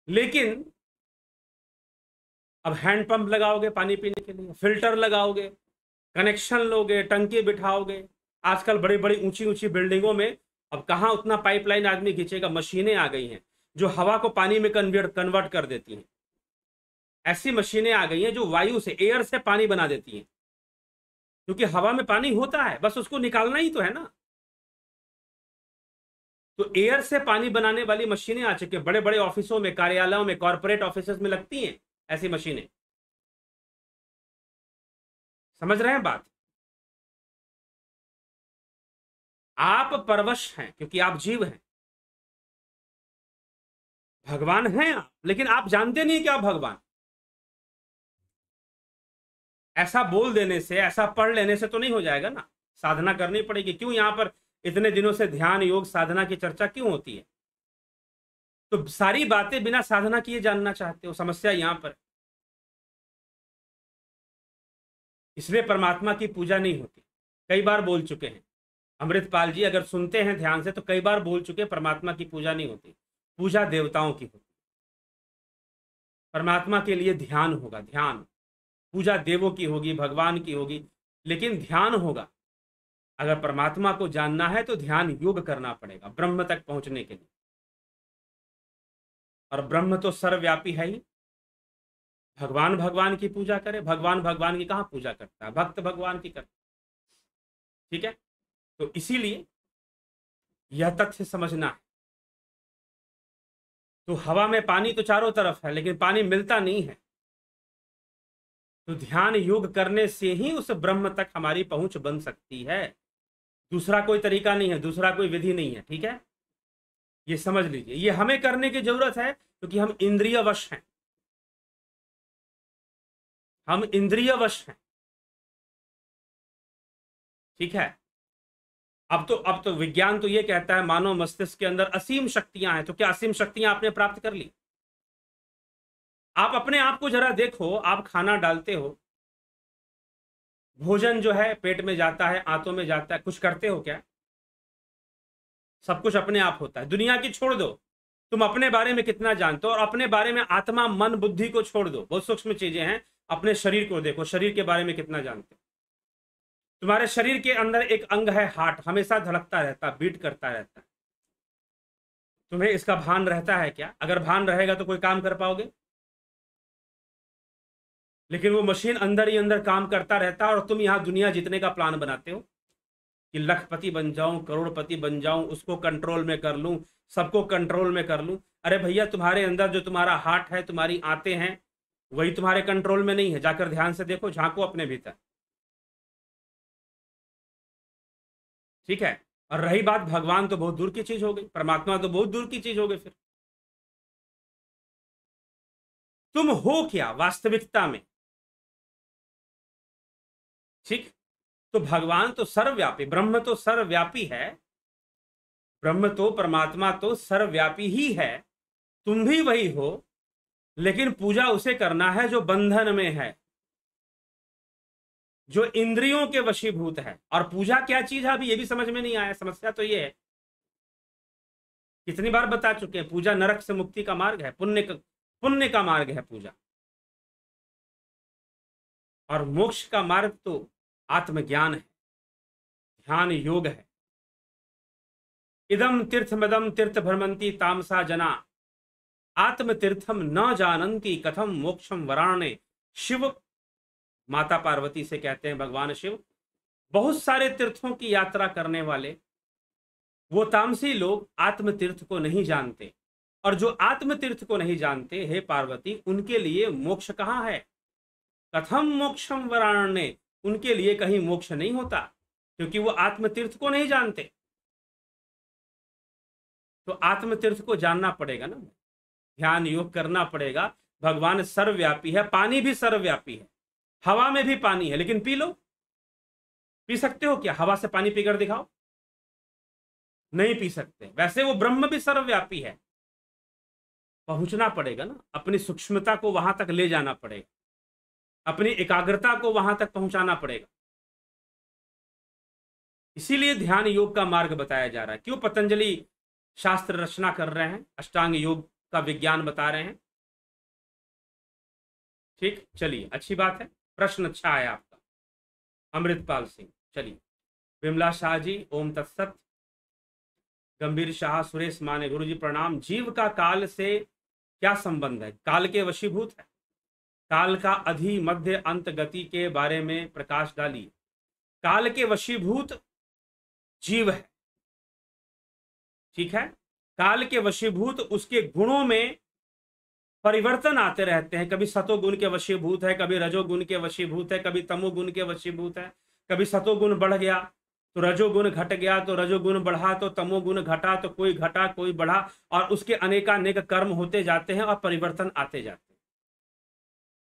लेकिन अब हैंडपंप लगाओगे पानी पीने के लिए, फिल्टर लगाओगे, कनेक्शन लोगे, टंकी बिठाओगे। आजकल बड़ी बड़ी ऊंची ऊंची बिल्डिंगों में अब कहाँ उतना पाइपलाइन आदमी खींचेगा, मशीनें आ गई हैं जो हवा को पानी में कन्वर्ट कर देती हैं। ऐसी मशीनें आ गई हैं जो वायु से, एयर से पानी बना देती हैं, क्योंकि हवा में पानी होता है, बस उसको निकालना ही तो है ना। तो एयर से पानी बनाने वाली मशीनें आ चुकी हैं, बड़े बड़े ऑफिसों में, कार्यालयों में, कॉर्पोरेट ऑफिस में लगती हैं ऐसी मशीनें। समझ रहे हैं बात? आप परवश हैं क्योंकि आप जीव हैं, भगवान हैं आप, लेकिन आप जानते नहीं कि आप भगवान। ऐसा बोल देने से, ऐसा पढ़ लेने से तो नहीं हो जाएगा ना, साधना करनी पड़ेगी। क्यों यहां पर इतने दिनों से ध्यान योग साधना की चर्चा क्यों होती है? तो सारी बातें बिना साधना किए जानना चाहते हो, समस्या यहां पर। इसलिए परमात्मा की पूजा नहीं होती। कई बार बोल चुके हैं अमृतपाल जी, अगर सुनते हैं ध्यान से तो कई बार बोल चुके हैं, परमात्मा की पूजा नहीं होती, पूजा देवताओं की होती। परमात्मा के लिए ध्यान होगा, ध्यान। पूजा देवों की होगी, भगवान की होगी, लेकिन ध्यान होगा। अगर परमात्मा को जानना है तो ध्यान योग करना पड़ेगा ब्रह्म तक पहुंचने के लिए। और ब्रह्म तो सर्वव्यापी है ही। भगवान भगवान की पूजा करे, भगवान भगवान की कहां पूजा करता है, भक्त भगवान की करता है। ठीक है, तो इसीलिए यह तथ्य समझना है। तो हवा में पानी तो चारों तरफ है, लेकिन पानी मिलता नहीं है। तो ध्यान योग करने से ही उस ब्रह्म तक हमारी पहुंच बन सकती है। दूसरा कोई तरीका नहीं है, दूसरा कोई विधि नहीं है। ठीक है, ये समझ लीजिए। ये हमें करने की जरूरत है क्योंकि हम इंद्रिय वश हैं, हम इंद्रिय वश हैं। ठीक है, अब तो विज्ञान तो ये कहता है मानव मस्तिष्क के अंदर असीम शक्तियां हैं। तो क्या असीम शक्तियां आपने प्राप्त कर ली? आप अपने आप को जरा देखो, आप खाना डालते हो, भोजन जो है पेट में जाता है, आंतों में जाता है, कुछ करते हो क्या? सब कुछ अपने आप होता है। दुनिया की छोड़ दो, तुम अपने बारे में कितना जानते हो, और अपने बारे में आत्मा मन बुद्धि को छोड़ दो, बहुत सूक्ष्म चीजें हैं। अपने शरीर को देखो, शरीर के बारे में कितना जानते हो। तुम्हारे शरीर के अंदर एक अंग है हार्ट, हमेशा धड़कता रहता है, बीट करता रहता है। तुम्हें इसका भान रहता है क्या? अगर भान रहेगा तो कोई काम कर पाओगे? लेकिन वो मशीन अंदर ही अंदर काम करता रहता है, और तुम यहां दुनिया जीतने का प्लान बनाते हो कि लखपति बन जाऊं, करोड़पति बन जाऊं, उसको कंट्रोल में कर लूं, सबको कंट्रोल में कर लूं। अरे भैया, तुम्हारे अंदर जो तुम्हारा हार्ट है, तुम्हारी आंतें हैं, वही तुम्हारे कंट्रोल में नहीं है। जाकर ध्यान से देखो, झांको अपने भीतर। ठीक है, और रही बात भगवान, तो बहुत दूर की चीज हो गई, परमात्मा तो बहुत दूर की चीज हो गई। फिर तुम हो क्या वास्तविकता में? ठीक, तो भगवान तो सर्वव्यापी, ब्रह्म तो सर्वव्यापी है, ब्रह्म तो परमात्मा तो सर्वव्यापी ही है, तुम भी वही हो। लेकिन पूजा उसे करना है जो बंधन में है, जो इंद्रियों के वशीभूत है। और पूजा क्या चीज है, अभी ये भी समझ में नहीं आया। समस्या तो ये है, कितनी बार बता चुके हैं, पूजा नरक से मुक्ति का मार्ग है, पुण्य का मार्ग है पूजा। और मोक्ष का मार्ग तो आत्मज्ञान है, ध्यान योग है। इदम तीर्थमदम तीर्थ भ्रमंती तामसा जना, आत्म तीर्थम न जानंती कथम मोक्षम वराणे। शिव माता पार्वती से कहते हैं भगवान शिव, बहुत सारे तीर्थों की यात्रा करने वाले वो तामसी लोग आत्म तीर्थ को नहीं जानते। और जो आत्म तीर्थ को नहीं जानते, हे पार्वती, उनके लिए मोक्ष कहां है? कथम मोक्षम वराणे, उनके लिए कहीं मोक्ष नहीं होता, क्योंकि वो आत्म तीर्थ को नहीं जानते। तो आत्म तीर्थ को जानना पड़ेगा ना, ध्यान योग करना पड़ेगा। भगवान सर्वव्यापी है, पानी भी सर्वव्यापी है, हवा में भी पानी है, लेकिन पी लो। पी सकते हो क्या? हवा से पानी पीकर दिखाओ, नहीं पी सकते। वैसे वो ब्रह्म भी सर्वव्यापी है, पहुंचना पड़ेगा ना, अपनी सूक्ष्मता को वहां तक ले जाना पड़ेगा, अपनी एकाग्रता को वहां तक पहुंचाना पड़ेगा। इसीलिए ध्यान योग का मार्ग बताया जा रहा है। क्यों पतंजलि शास्त्र रचना कर रहे हैं, अष्टांग योग का विज्ञान बता रहे हैं। ठीक, चलिए, अच्छी बात है, प्रश्न अच्छा है आपका अमृतपाल सिंह। चलिए, विमला शाह जी, ओम तत्सत। गंभीर शाह, सुरेश माने, गुरु जी प्रणाम। जीव का काल से क्या संबंध है? काल के वशीभूत है, काल का अधि मध्य अंत गति के बारे में प्रकाश डालिए। काल के वशीभूत जीव है, ठीक है, काल के वशीभूत, उसके गुणों में परिवर्तन आते रहते हैं। कभी सतोगुण के वशीभूत है, कभी रजोगुण के वशीभूत है, कभी तमोगुण के वशीभूत है। कभी सतोगुण बढ़ गया तो रजोगुण घट गया, तो रजोगुण बढ़ा तो तमोगुण घटा, तो कोई घटा कोई बढ़ा, और उसके अनेकानेक कर्म होते जाते हैं और परिवर्तन आते जाते हैं,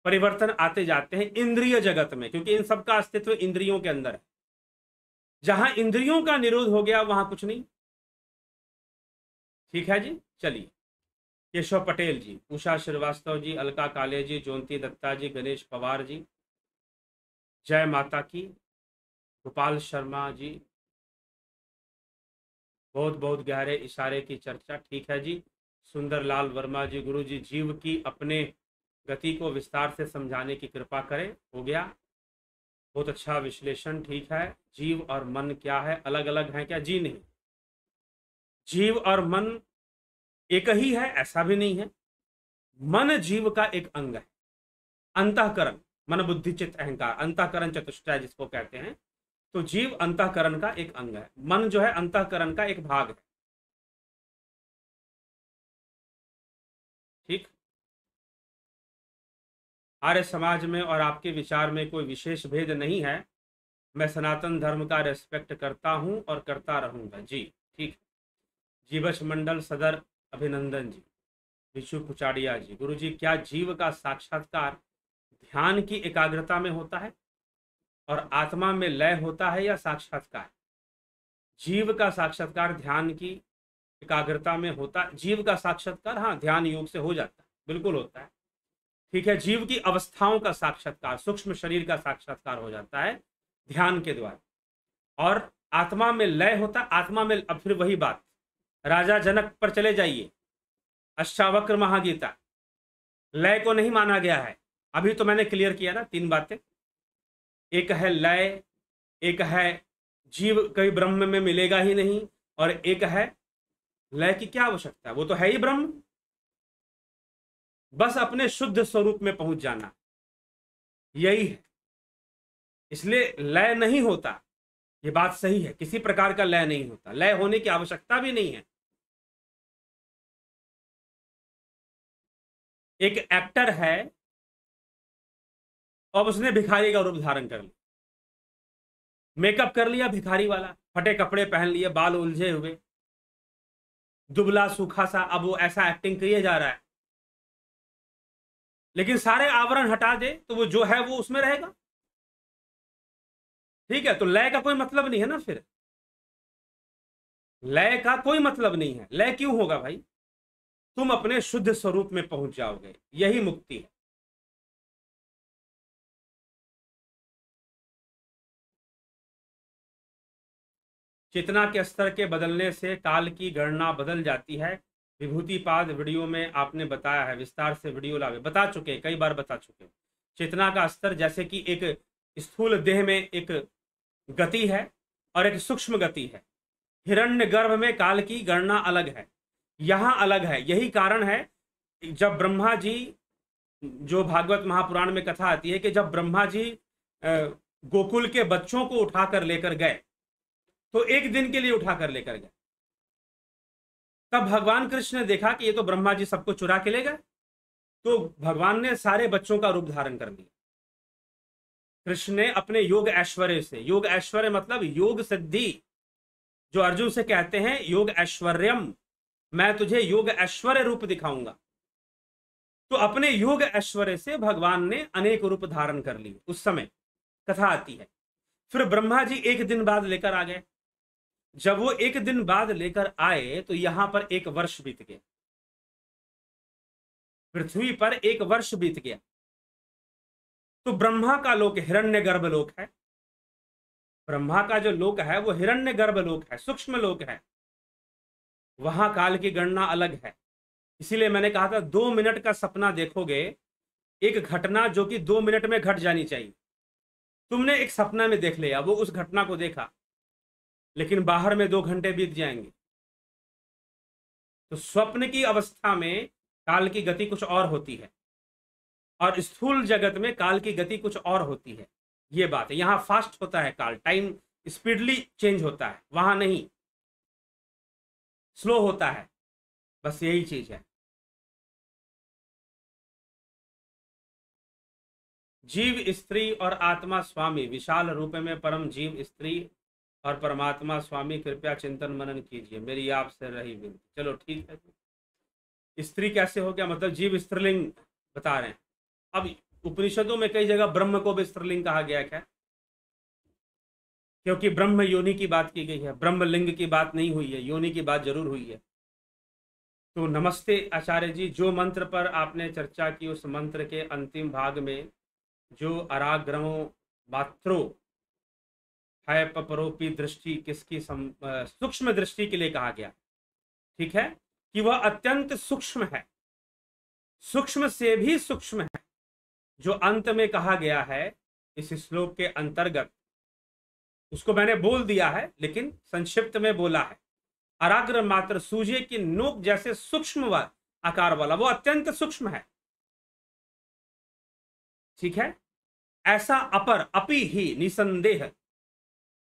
परिवर्तन आते जाते हैं इंद्रिय जगत में, क्योंकि इन सबका अस्तित्व इंद्रियों के अंदर है। जहां इंद्रियों का निरोध हो गया वहां कुछ नहीं। ठीक है जी, चलिए। केशव पटेल जी, उषा श्रीवास्तव जी, अलका काले जी, ज्योति दत्ता जी, गणेश पवार जी, जय माता की, गोपाल शर्मा जी, बहुत बहुत गहरे इशारे की चर्चा, ठीक है जी। सुंदरलाल वर्मा जी, गुरु जी जीव की अपने गति को विस्तार से समझाने की कृपा करें, हो गया, बहुत अच्छा विश्लेषण, ठीक है। जीव और मन क्या है, अलग अलग है क्या? जी नहीं, जीव और मन एक ही है ऐसा भी नहीं है। मन जीव का एक अंग है। अंतःकरण, मन बुद्धि चित्त अहंकार, अंतःकरण चतुष्टय जिसको कहते हैं, तो जीव अंतःकरण का एक अंग है, मन जो है अंतःकरण का एक भाग है, ठीक। आर्य समाज में और आपके विचार में कोई विशेष भेद नहीं है। मैं सनातन धर्म का रेस्पेक्ट करता हूं और करता रहूंगा जी, ठीक। जीवश मंडल सदर अभिनंदन जी, विशु पुचाड़िया जी, गुरु जी क्या जीव का साक्षात्कार ध्यान की एकाग्रता में होता है और आत्मा में लय होता है या साक्षात्कार? जीव का साक्षात्कार ध्यान की एकाग्रता में होता है। जीव का साक्षात्कार हाँ ध्यान योग से हो जाता है, बिल्कुल होता है, ठीक है। जीव की अवस्थाओं का साक्षात्कार, सूक्ष्म शरीर का साक्षात्कार हो जाता है ध्यान के द्वारा। और आत्मा में लय होता, आत्मा में, अब फिर वही बात, राजा जनक पर चले जाइए, अष्टावक्र महागीता, लय को नहीं माना गया है। अभी तो मैंने क्लियर किया ना 3 बातें, एक है लय, एक है जीव कहीं ब्रह्म में मिलेगा ही नहीं, और एक है लय की क्या आवश्यकता है, वो तो है ही ब्रह्म, बस अपने शुद्ध स्वरूप में पहुंच जाना, यही है। इसलिए लय नहीं होता, ये बात सही है, किसी प्रकार का लय नहीं होता, लय होने की आवश्यकता भी नहीं है। एक एक्टर है, अब उसने भिखारी का रूप धारण कर लिया, मेकअप कर लिया भिखारी वाला, फटे कपड़े पहन लिए, बाल उलझे हुए, दुबला सूखा सा, अब वो ऐसा एक्टिंग किए जा रहा है, लेकिन सारे आवरण हटा दे तो वो जो है वो उसमें रहेगा, ठीक है। तो लय का कोई मतलब नहीं है ना, फिर लय का कोई मतलब नहीं है। लय क्यों होगा भाई? तुम अपने शुद्ध स्वरूप में पहुंच जाओगे, यही मुक्ति है। चेतना के स्तर के बदलने से काल की गणना बदल जाती है। विभूतिपाद वीडियो में आपने बताया है, विस्तार से वीडियो लावे, बता चुके, कई बार बता चुके। चेतना का स्तर जैसे कि एक स्थूल देह में एक गति है और एक सूक्ष्म गति है। हिरण्य गर्भ में काल की गणना अलग है, यहां अलग है। यही कारण है जब ब्रह्मा जी, जो भागवत महापुराण में कथा आती है कि जब ब्रह्मा जी गोकुल के बच्चों को उठाकर लेकर गए, तो एक दिन के लिए उठाकर लेकर गए, तब भगवान कृष्ण ने देखा कि ये तो ब्रह्मा जी सबको चुरा के ले गए, तो भगवान ने सारे बच्चों का रूप धारण कर लिया। कृष्ण ने अपने योग ऐश्वर्य से, योग ऐश्वर्य मतलब योग सिद्धि, जो अर्जुन से कहते हैं योग ऐश्वर्यम, मैं तुझे योग ऐश्वर्य रूप दिखाऊंगा, तो अपने योग ऐश्वर्य से भगवान ने अनेक रूप धारण कर लिए। उस समय कथा आती है, फिर ब्रह्मा जी एक दिन बाद लेकर आ गए। जब वो एक दिन बाद लेकर आए तो यहां पर 1 वर्ष बीत गया, पृथ्वी पर 1 वर्ष बीत गया। तो ब्रह्मा का लोक हिरण्य गर्भ लोक है, ब्रह्मा का जो लोक है वो हिरण्य गर्भ लोक है, सूक्ष्म लोक है, वहां काल की गणना अलग है। इसीलिए मैंने कहा था 2 मिनट का सपना देखोगे, एक घटना जो कि 2 मिनट में घट जानी चाहिए, तुमने एक सपना में देख लिया, वो उस घटना को देखा, लेकिन बाहर में 2 घंटे बीत जाएंगे। तो स्वप्न की अवस्था में काल की गति कुछ और होती है, और स्थूल जगत में काल की गति कुछ और होती है। ये बात है, यहां फास्ट होता है काल, टाइम स्पीडली चेंज होता है, वहां नहीं, स्लो होता है, बस यही चीज है। जीव स्त्री और आत्मा स्वामी, विशाल रूप में परम जीव स्त्री और परमात्मा स्वामी, कृपया चिंतन मनन कीजिए, मेरी आपसे रही विनती। चलो ठीक है। स्त्री कैसे हो गया, मतलब जीव स्त्रीलिंग बता रहे हैं। अब उपनिषदों में कई जगह ब्रह्म को भी स्त्रीलिंग कहा गया है, क्योंकि ब्रह्म योनि की बात की गई है, ब्रह्मलिंग की बात नहीं हुई है, योनि की बात जरूर हुई है। तो नमस्ते आचार्य जी, जो मंत्र पर आपने चर्चा की उस मंत्र के अंतिम भाग में जो अराग्रमो मात्रो है पपरोपी दृष्टि किसकी सूक्ष्म दृष्टि के लिए कहा गया, ठीक है, कि वह अत्यंत सूक्ष्म है, सूक्ष्म से भी सूक्ष्म है, जो अंत में कहा गया है इस श्लोक के अंतर्गत। उसको मैंने बोल दिया है लेकिन संक्षिप्त में बोला है। अराग्र मात्र सूजे की नोक जैसे सूक्ष्म आकार वाला, वो अत्यंत सूक्ष्म है, ठीक है। ऐसा अपर अपि ही निसंदेह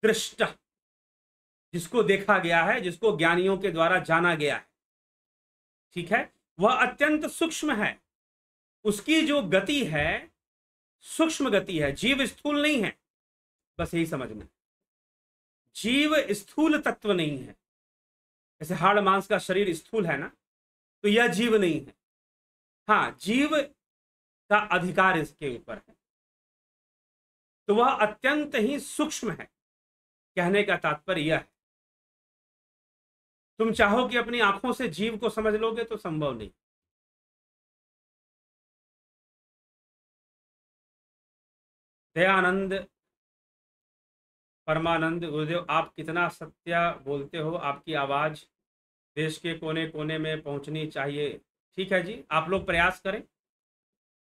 दृष्ट, जिसको देखा गया है, जिसको ज्ञानियों के द्वारा जाना गया है, ठीक है, वह अत्यंत सूक्ष्म है। उसकी जो गति है सूक्ष्म गति है, जीव स्थूल नहीं है, बस यही समझना। जीव स्थूल तत्व नहीं है, जैसे हाड़ मांस का शरीर स्थूल है ना, तो यह जीव नहीं है। हाँ, जीव का अधिकार इसके ऊपर है, तो वह अत्यंत ही सूक्ष्म है। कहने का तात्पर्य यह है, तुम चाहो कि अपनी आंखों से जीव को समझ लोगे तो संभव नहीं। दयानंद परमानंद गुरुदेव, आप कितना सत्य बोलते हो, आपकी आवाज देश के कोने कोने में पहुंचनी चाहिए। ठीक है जी, आप लोग प्रयास करें।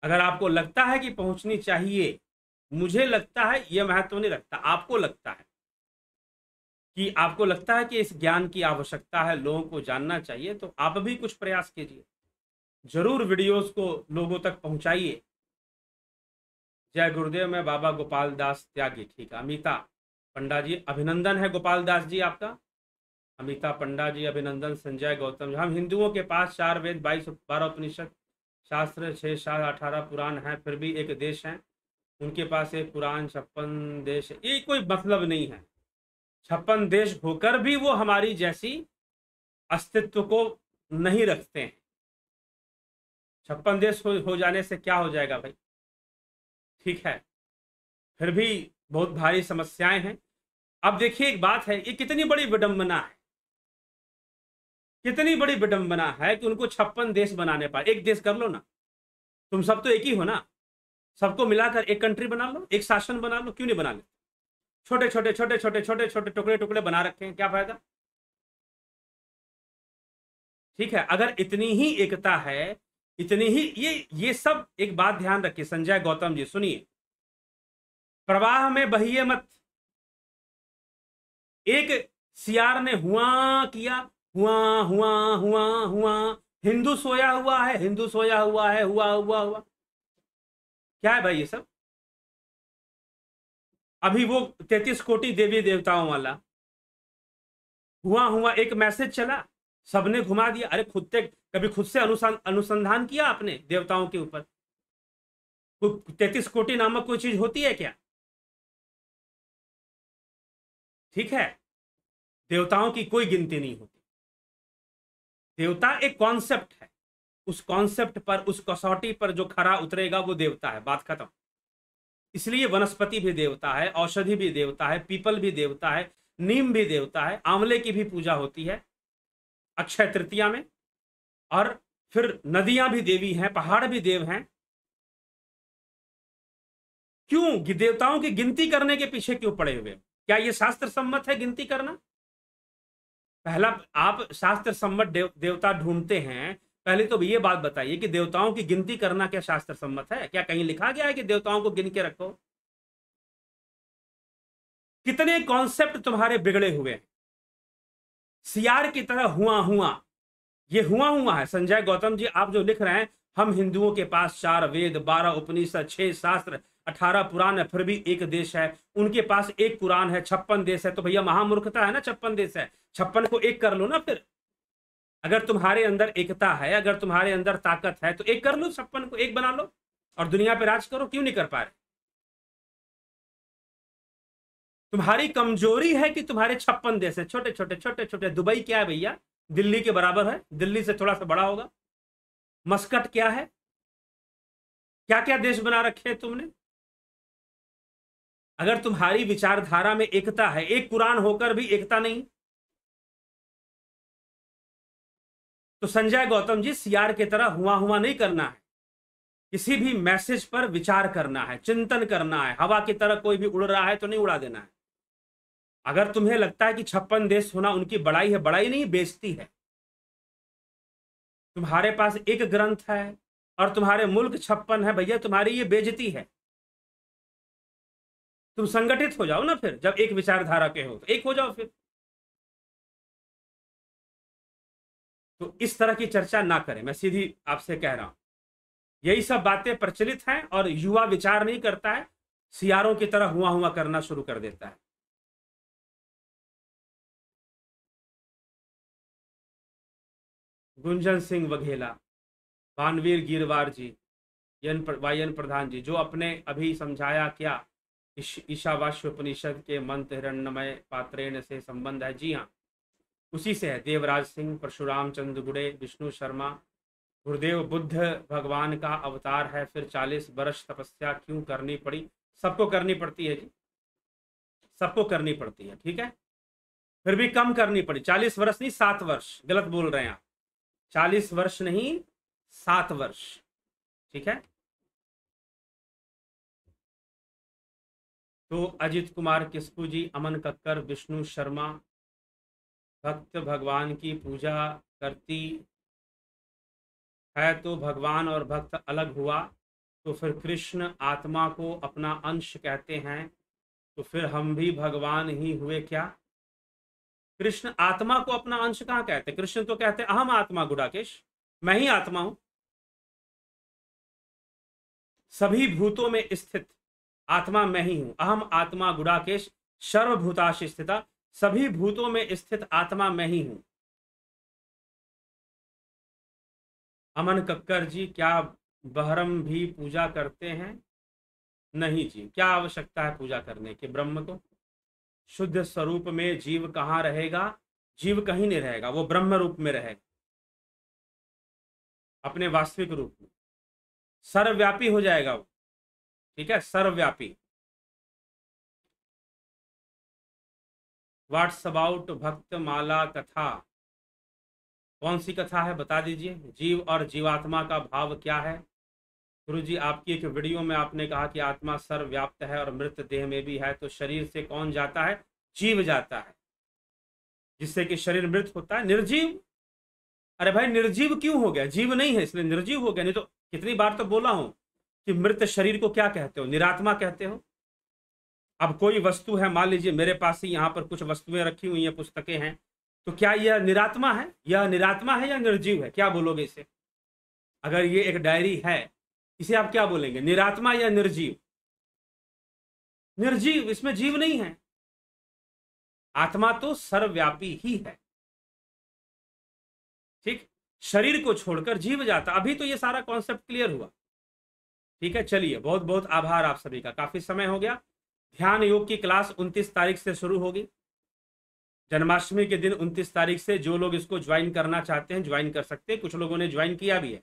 अगर आपको लगता है कि पहुंचनी चाहिए, मुझे लगता है यह महत्व नहीं रखता, आपको लगता है कि आपको लगता है कि इस ज्ञान की आवश्यकता है, लोगों को जानना चाहिए, तो आप भी कुछ प्रयास कीजिए, जरूर वीडियोस को लोगों तक पहुंचाइए। जय गुरुदेव, मैं बाबा गोपाल दास त्यागी। ठीक है, अमिता पंडा जी अभिनंदन है, गोपाल दास जी आपका। अमिता पंडा जी अभिनंदन। संजय गौतम जी, हम हिंदुओं के पास 4 वेद 22-12 उपनिषद शास्त्र 6 7 18 पुराण हैं, फिर भी एक देश है, उनके पास एक पुराण 56 देश है। ये कोई मतलब नहीं है, 56 देश होकर भी वो हमारी जैसी अस्तित्व को नहीं रखते हैं। 56 देश हो जाने से क्या हो जाएगा भाई, ठीक है, फिर भी बहुत भारी समस्याएं हैं। अब देखिए एक बात है, ये कितनी बड़ी विडंबना है, कितनी बड़ी विडंबना है कि उनको 56 देश बनाने पाए। एक देश कर लो ना, तुम सब तो एक ही हो ना, सबको मिलाकर एक कंट्री बना लो, एक शासन बना लो, क्यों नहीं बना लेते? छोटे छोटे छोटे छोटे छोटे छोटे टुकड़े टुकड़े बना रखे हैं, क्या फायदा? ठीक है, अगर इतनी ही एकता है, इतनी ही ये सब, एक बात ध्यान रखिए संजय गौतम जी, सुनिए, प्रवाह में बहिए मत। एक सियार ने हुआ किया, हुआ हुआ हुआ हुआ, हिंदू सोया हुआ है, हिंदू सोया हुआ है, हुआ हुआ हुआ, क्या है भाई ये सब? अभी वो 33 कोटि देवी देवताओं वाला हुआ हुआ एक मैसेज चला, सबने घुमा दिया। अरे कभी खुद से अनुसंधान किया आपने देवताओं के ऊपर? 33 कोटि नामक कोई चीज होती है क्या? ठीक है, देवताओं की कोई गिनती नहीं होती। देवता एक कॉन्सेप्ट है, उस कॉन्सेप्ट पर, उस कसौटी पर जो खरा उतरेगा वो देवता है, बात खत्म। इसलिए वनस्पति भी देवता है, औषधि भी देवता है, पीपल भी देवता है, नीम भी देवता है, आंवले की भी पूजा होती है अक्षय तृतीया में, और फिर नदियां भी देवी हैं, पहाड़ भी देव हैं। क्यों देवताओं की गिनती करने के पीछे क्यों पड़े हुए? क्या ये शास्त्र सम्मत है गिनती करना? पहला, आप शास्त्र सम्मत देवता ढूंढते हैं, पहले तो ये बात बताइए कि देवताओं की गिनती करना क्या शास्त्र सम्मत है? क्या कहीं लिखा गया है कि देवताओं को गिन के रखो? कितने कॉन्सेप्ट तुम्हारे बिगड़े हुए हैं, सियार की तरह हुआ हुआ, ये हुआ हुआ है। संजय गौतम जी, आप जो लिख रहे हैं, हम हिंदुओं के पास 4 वेद 12 उपनिषद 6 शास्त्र 18 पुराण है, फिर भी एक देश है, उनके पास एक पुराण है, 56 देश है, तो भैया महामूर्खता है ना, 56 देश है, 56 को एक कर लो ना फिर। अगर तुम्हारे अंदर एकता है, अगर तुम्हारे अंदर ताकत है, तो एक कर लो, 56 को एक बना लो और दुनिया पे राज करो। क्यों नहीं कर पा रहे? तुम्हारी कमजोरी है कि तुम्हारे 56 देश है, छोटे छोटे छोटे छोटे। दुबई क्या है भैया? दिल्ली के बराबर है, दिल्ली से थोड़ा सा बड़ा होगा। मस्कट क्या है? क्या क्या देश बना रखे हैं तुमने? अगर तुम्हारी विचारधारा में एकता है, एक कुरान होकर भी एकता नहीं, तो संजय गौतम जी, सीआर की तरह हुआ हुआ नहीं करना है, किसी भी मैसेज पर विचार करना है, चिंतन करना है। हवा की तरह कोई भी उड़ रहा है तो नहीं उड़ा देना है। अगर तुम्हें लगता है कि 56 देश होना उनकी बड़ाई है, बड़ाई नहीं, बेइज्जती है। तुम्हारे पास एक ग्रंथ है और तुम्हारे मुल्क 56 है, भैया तुम्हारी ये बेइज्जती है। तुम संगठित हो जाओ ना, फिर जब एक विचारधारा के हो तो एक हो जाओ फिर। तो इस तरह की चर्चा ना करें, मैं सीधी आपसे कह रहा हूं। यही सब बातें प्रचलित हैं और युवा विचार नहीं करता है, सियारों की तरह हुआ हुआ करना शुरू कर देता है। गुंजन सिंह वघेला, भानवीर गिरवार जी, वायन प्रधान जी, जो अपने अभी समझाया क्या ईशावास्य उपनिषद के मंत्र हिरण्यमय पात्रेण से संबंध है। जी हाँ, उसी से है। देवराज सिंह, परशुराम चंद्र गुड़े, विष्णु शर्मा, गुरुदेव बुद्ध भगवान का अवतार है, फिर 40 वर्ष तपस्या क्यों करनी पड़ी? सबको करनी पड़ती है जी, सबको करनी पड़ती है, ठीक है। फिर भी कम करनी पड़ी, 40 वर्ष नहीं 7 वर्ष, गलत बोल रहे हैं आप, 40 वर्ष नहीं 7 वर्ष, ठीक है। तो अजित कुमार किस्कू जी, अमन कक्कर, विष्णु शर्मा, भक्त भगवान की पूजा करती है तो भगवान और भक्त अलग हुआ, तो फिर कृष्ण आत्मा को अपना अंश कहते हैं, तो फिर हम भी भगवान ही हुए क्या? कृष्ण आत्मा को अपना अंश कहाँ कहते? कृष्ण तो कहते अहम आत्मा गुडाकेश, मैं ही आत्मा हूं, सभी भूतों में स्थित आत्मा मैं ही हूं। अहम आत्मा गुडाकेश सर्वभूताश स्थिता, सभी भूतों में स्थित आत्मा मैं ही हूं। अमन कक्कर जी, क्या बहरम भी पूजा करते हैं? नहीं जी, क्या आवश्यकता है पूजा करने की ब्रह्म को? शुद्ध स्वरूप में जीव कहाँ रहेगा? जीव कहीं नहीं रहेगा, वो ब्रह्म रूप में रहेगा, अपने वास्तविक रूप में सर्वव्यापी हो जाएगा वो, ठीक है, सर्वव्यापी। व्हाट्स अबाउट भक्त माला कथा? कौन सी कथा है बता दीजिए। जीव और जीवात्मा का भाव क्या है? गुरु जी, आपकी एक वीडियो में आपने कहा कि आत्मा सर्वव्याप्त है और मृत देह में भी है, तो शरीर से कौन जाता है? जीव जाता है, जिससे कि शरीर मृत होता है, निर्जीव। अरे भाई, निर्जीव क्यों हो गया? जीव नहीं है इसलिए निर्जीव हो गया। नहीं तो कितनी बार तो बोला हूं कि मृत शरीर को क्या कहते हो? निरात्मा कहते हो। अब कोई वस्तु है, मान लीजिए मेरे पास ही यहाँ पर कुछ वस्तुएं रखी हुई हैं, पुस्तकें हैं, तो क्या यह निरात्मा है? यह निरात्मा है या निर्जीव है? क्या बोलोगे इसे? अगर ये एक डायरी है, इसे आप क्या बोलेंगे, निरात्मा या निर्जीव? निर्जीव, इसमें जीव नहीं है। आत्मा तो सर्वव्यापी ही है, ठीक। शरीर को छोड़कर जीव जाता। अभी तो ये सारा कॉन्सेप्ट क्लियर हुआ, ठीक है। चलिए, बहुत बहुत आभार आप सभी का, काफी समय हो गया। ध्यान योग की क्लास 29 तारीख से शुरू होगी, जन्माष्टमी के दिन 29 तारीख से। जो लोग इसको ज्वाइन करना चाहते हैं ज्वाइन कर सकते हैं, कुछ लोगों ने ज्वाइन किया भी है,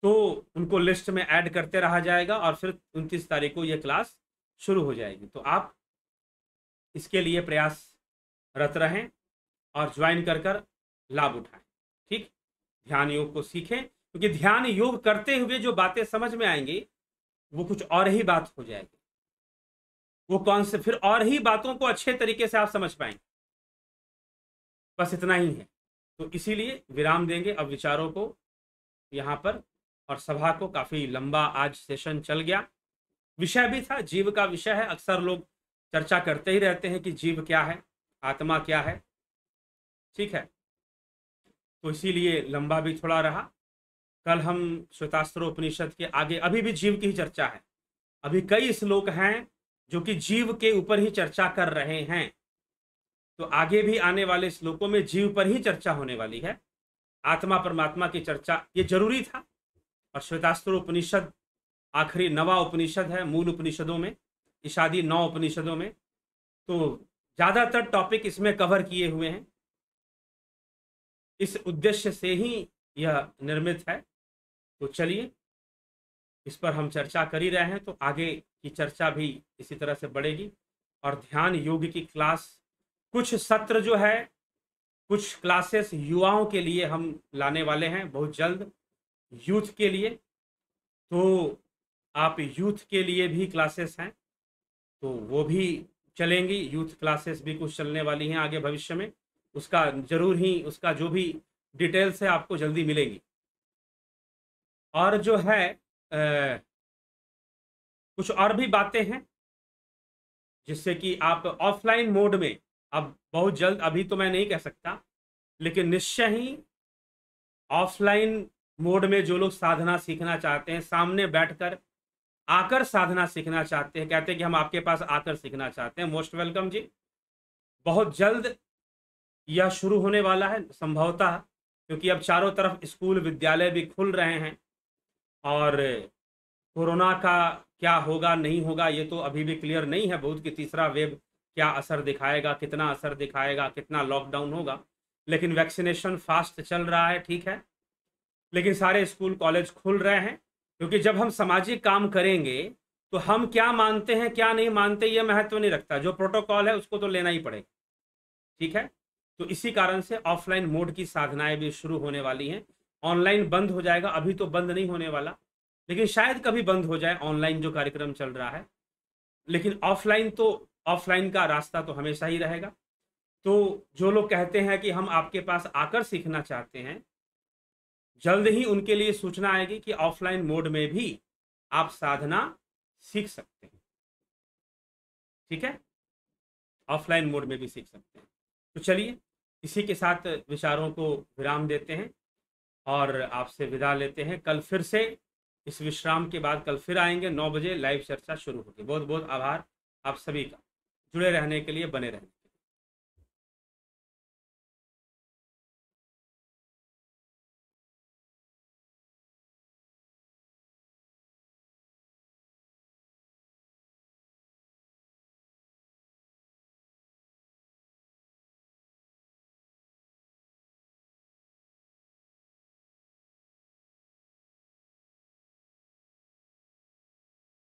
तो उनको लिस्ट में ऐड करते रहा जाएगा और फिर 29 तारीख को यह क्लास शुरू हो जाएगी। तो आप इसके लिए प्रयासरत रहें और ज्वाइन कर लाभ उठाएं, ठीक। ध्यान योग को सीखें, क्योंकि ध्यान योग करते हुए जो बातें समझ में आएंगी वो कुछ और ही बात हो जाएगी, वो कौन से फिर और ही बातों को अच्छे तरीके से आप समझ पाएंगे। बस इतना ही है। तो इसीलिए विराम देंगे अब विचारों को यहाँ पर, और सभा को। काफी लंबा आज सेशन चल गया, विषय भी था, जीव का विषय है। अक्सर लोग चर्चा करते ही रहते हैं कि जीव क्या है, आत्मा क्या है, ठीक है। तो इसीलिए लंबा भी थोड़ा रहा। कल हम श्वेतास्त्र उपनिषद के आगे, अभी भी जीव की ही चर्चा है, अभी कई श्लोक हैं जो कि जीव के ऊपर ही चर्चा कर रहे हैं, तो आगे भी आने वाले श्लोकों में जीव पर ही चर्चा होने वाली है। आत्मा परमात्मा की चर्चा ये जरूरी था, और श्वेतास्त्र उपनिषद आखिरी 9वां उपनिषद है मूल उपनिषदों में, इशादी 9 उपनिषदों में, तो ज्यादातर टॉपिक इसमें कवर किए हुए हैं। इस उद्देश्य से ही यह निर्मित है। तो चलिए, इस पर हम चर्चा कर ही रहे हैं, तो आगे की चर्चा भी इसी तरह से बढ़ेगी। और ध्यान योग की क्लास कुछ सत्र जो है कुछ क्लासेस युवाओं के लिए हम लाने वाले हैं बहुत जल्द, यूथ के लिए। तो आप यूथ के लिए भी क्लासेस हैं तो वो भी चलेंगी, यूथ क्लासेस भी कुछ चलने वाली हैं आगे भविष्य में। उसका जरूर ही उसका जो भी डिटेल्स है आपको जल्दी मिलेंगी। और जो है कुछ और भी बातें हैं जिससे कि आप ऑफलाइन मोड में अब बहुत जल्द, अभी तो मैं नहीं कह सकता, लेकिन निश्चय ही ऑफलाइन मोड में जो लोग साधना सीखना चाहते हैं, सामने बैठकर आकर साधना सीखना चाहते हैं, कहते हैं कि हम आपके पास आकर सीखना चाहते हैं, मोस्ट वेलकम जी। बहुत जल्द यह शुरू होने वाला है संभवतः, क्योंकि अब चारों तरफ स्कूल विद्यालय भी खुल रहे हैं और कोरोना का क्या होगा नहीं होगा ये तो अभी भी क्लियर नहीं है बहुत कि तीसरा वेव क्या असर दिखाएगा, कितना असर दिखाएगा, कितना लॉकडाउन होगा। लेकिन वैक्सीनेशन फास्ट चल रहा है, ठीक है। लेकिन सारे स्कूल कॉलेज खुल रहे हैं, क्योंकि जब हम सामाजिक काम करेंगे तो हम क्या मानते हैं क्या नहीं मानते ये महत्व नहीं रखता, जो प्रोटोकॉल है उसको तो लेना ही पड़ेगा, ठीक है। तो इसी कारण से ऑफलाइन मोड की साधनाएं भी शुरू होने वाली हैं। ऑनलाइन बंद हो जाएगा, अभी तो बंद नहीं होने वाला, लेकिन शायद कभी बंद हो जाए ऑनलाइन जो कार्यक्रम चल रहा है। लेकिन ऑफलाइन का रास्ता तो हमेशा ही रहेगा। तो जो लोग कहते हैं कि हम आपके पास आकर सीखना चाहते हैं, जल्द ही उनके लिए सूचना आएगी कि ऑफलाइन मोड में भी आप साधना सीख सकते हैं, ठीक है। ऑफलाइन मोड में भी सीख सकते हैं। तो चलिए इसी के साथ विचारों को विराम देते हैं और आपसे विदा लेते हैं। कल फिर से इस विश्राम के बाद कल फिर आएंगे 9 बजे, लाइव चर्चा शुरू होगी। बहुत बहुत आभार आप सभी का जुड़े रहने के लिए, बने रहने।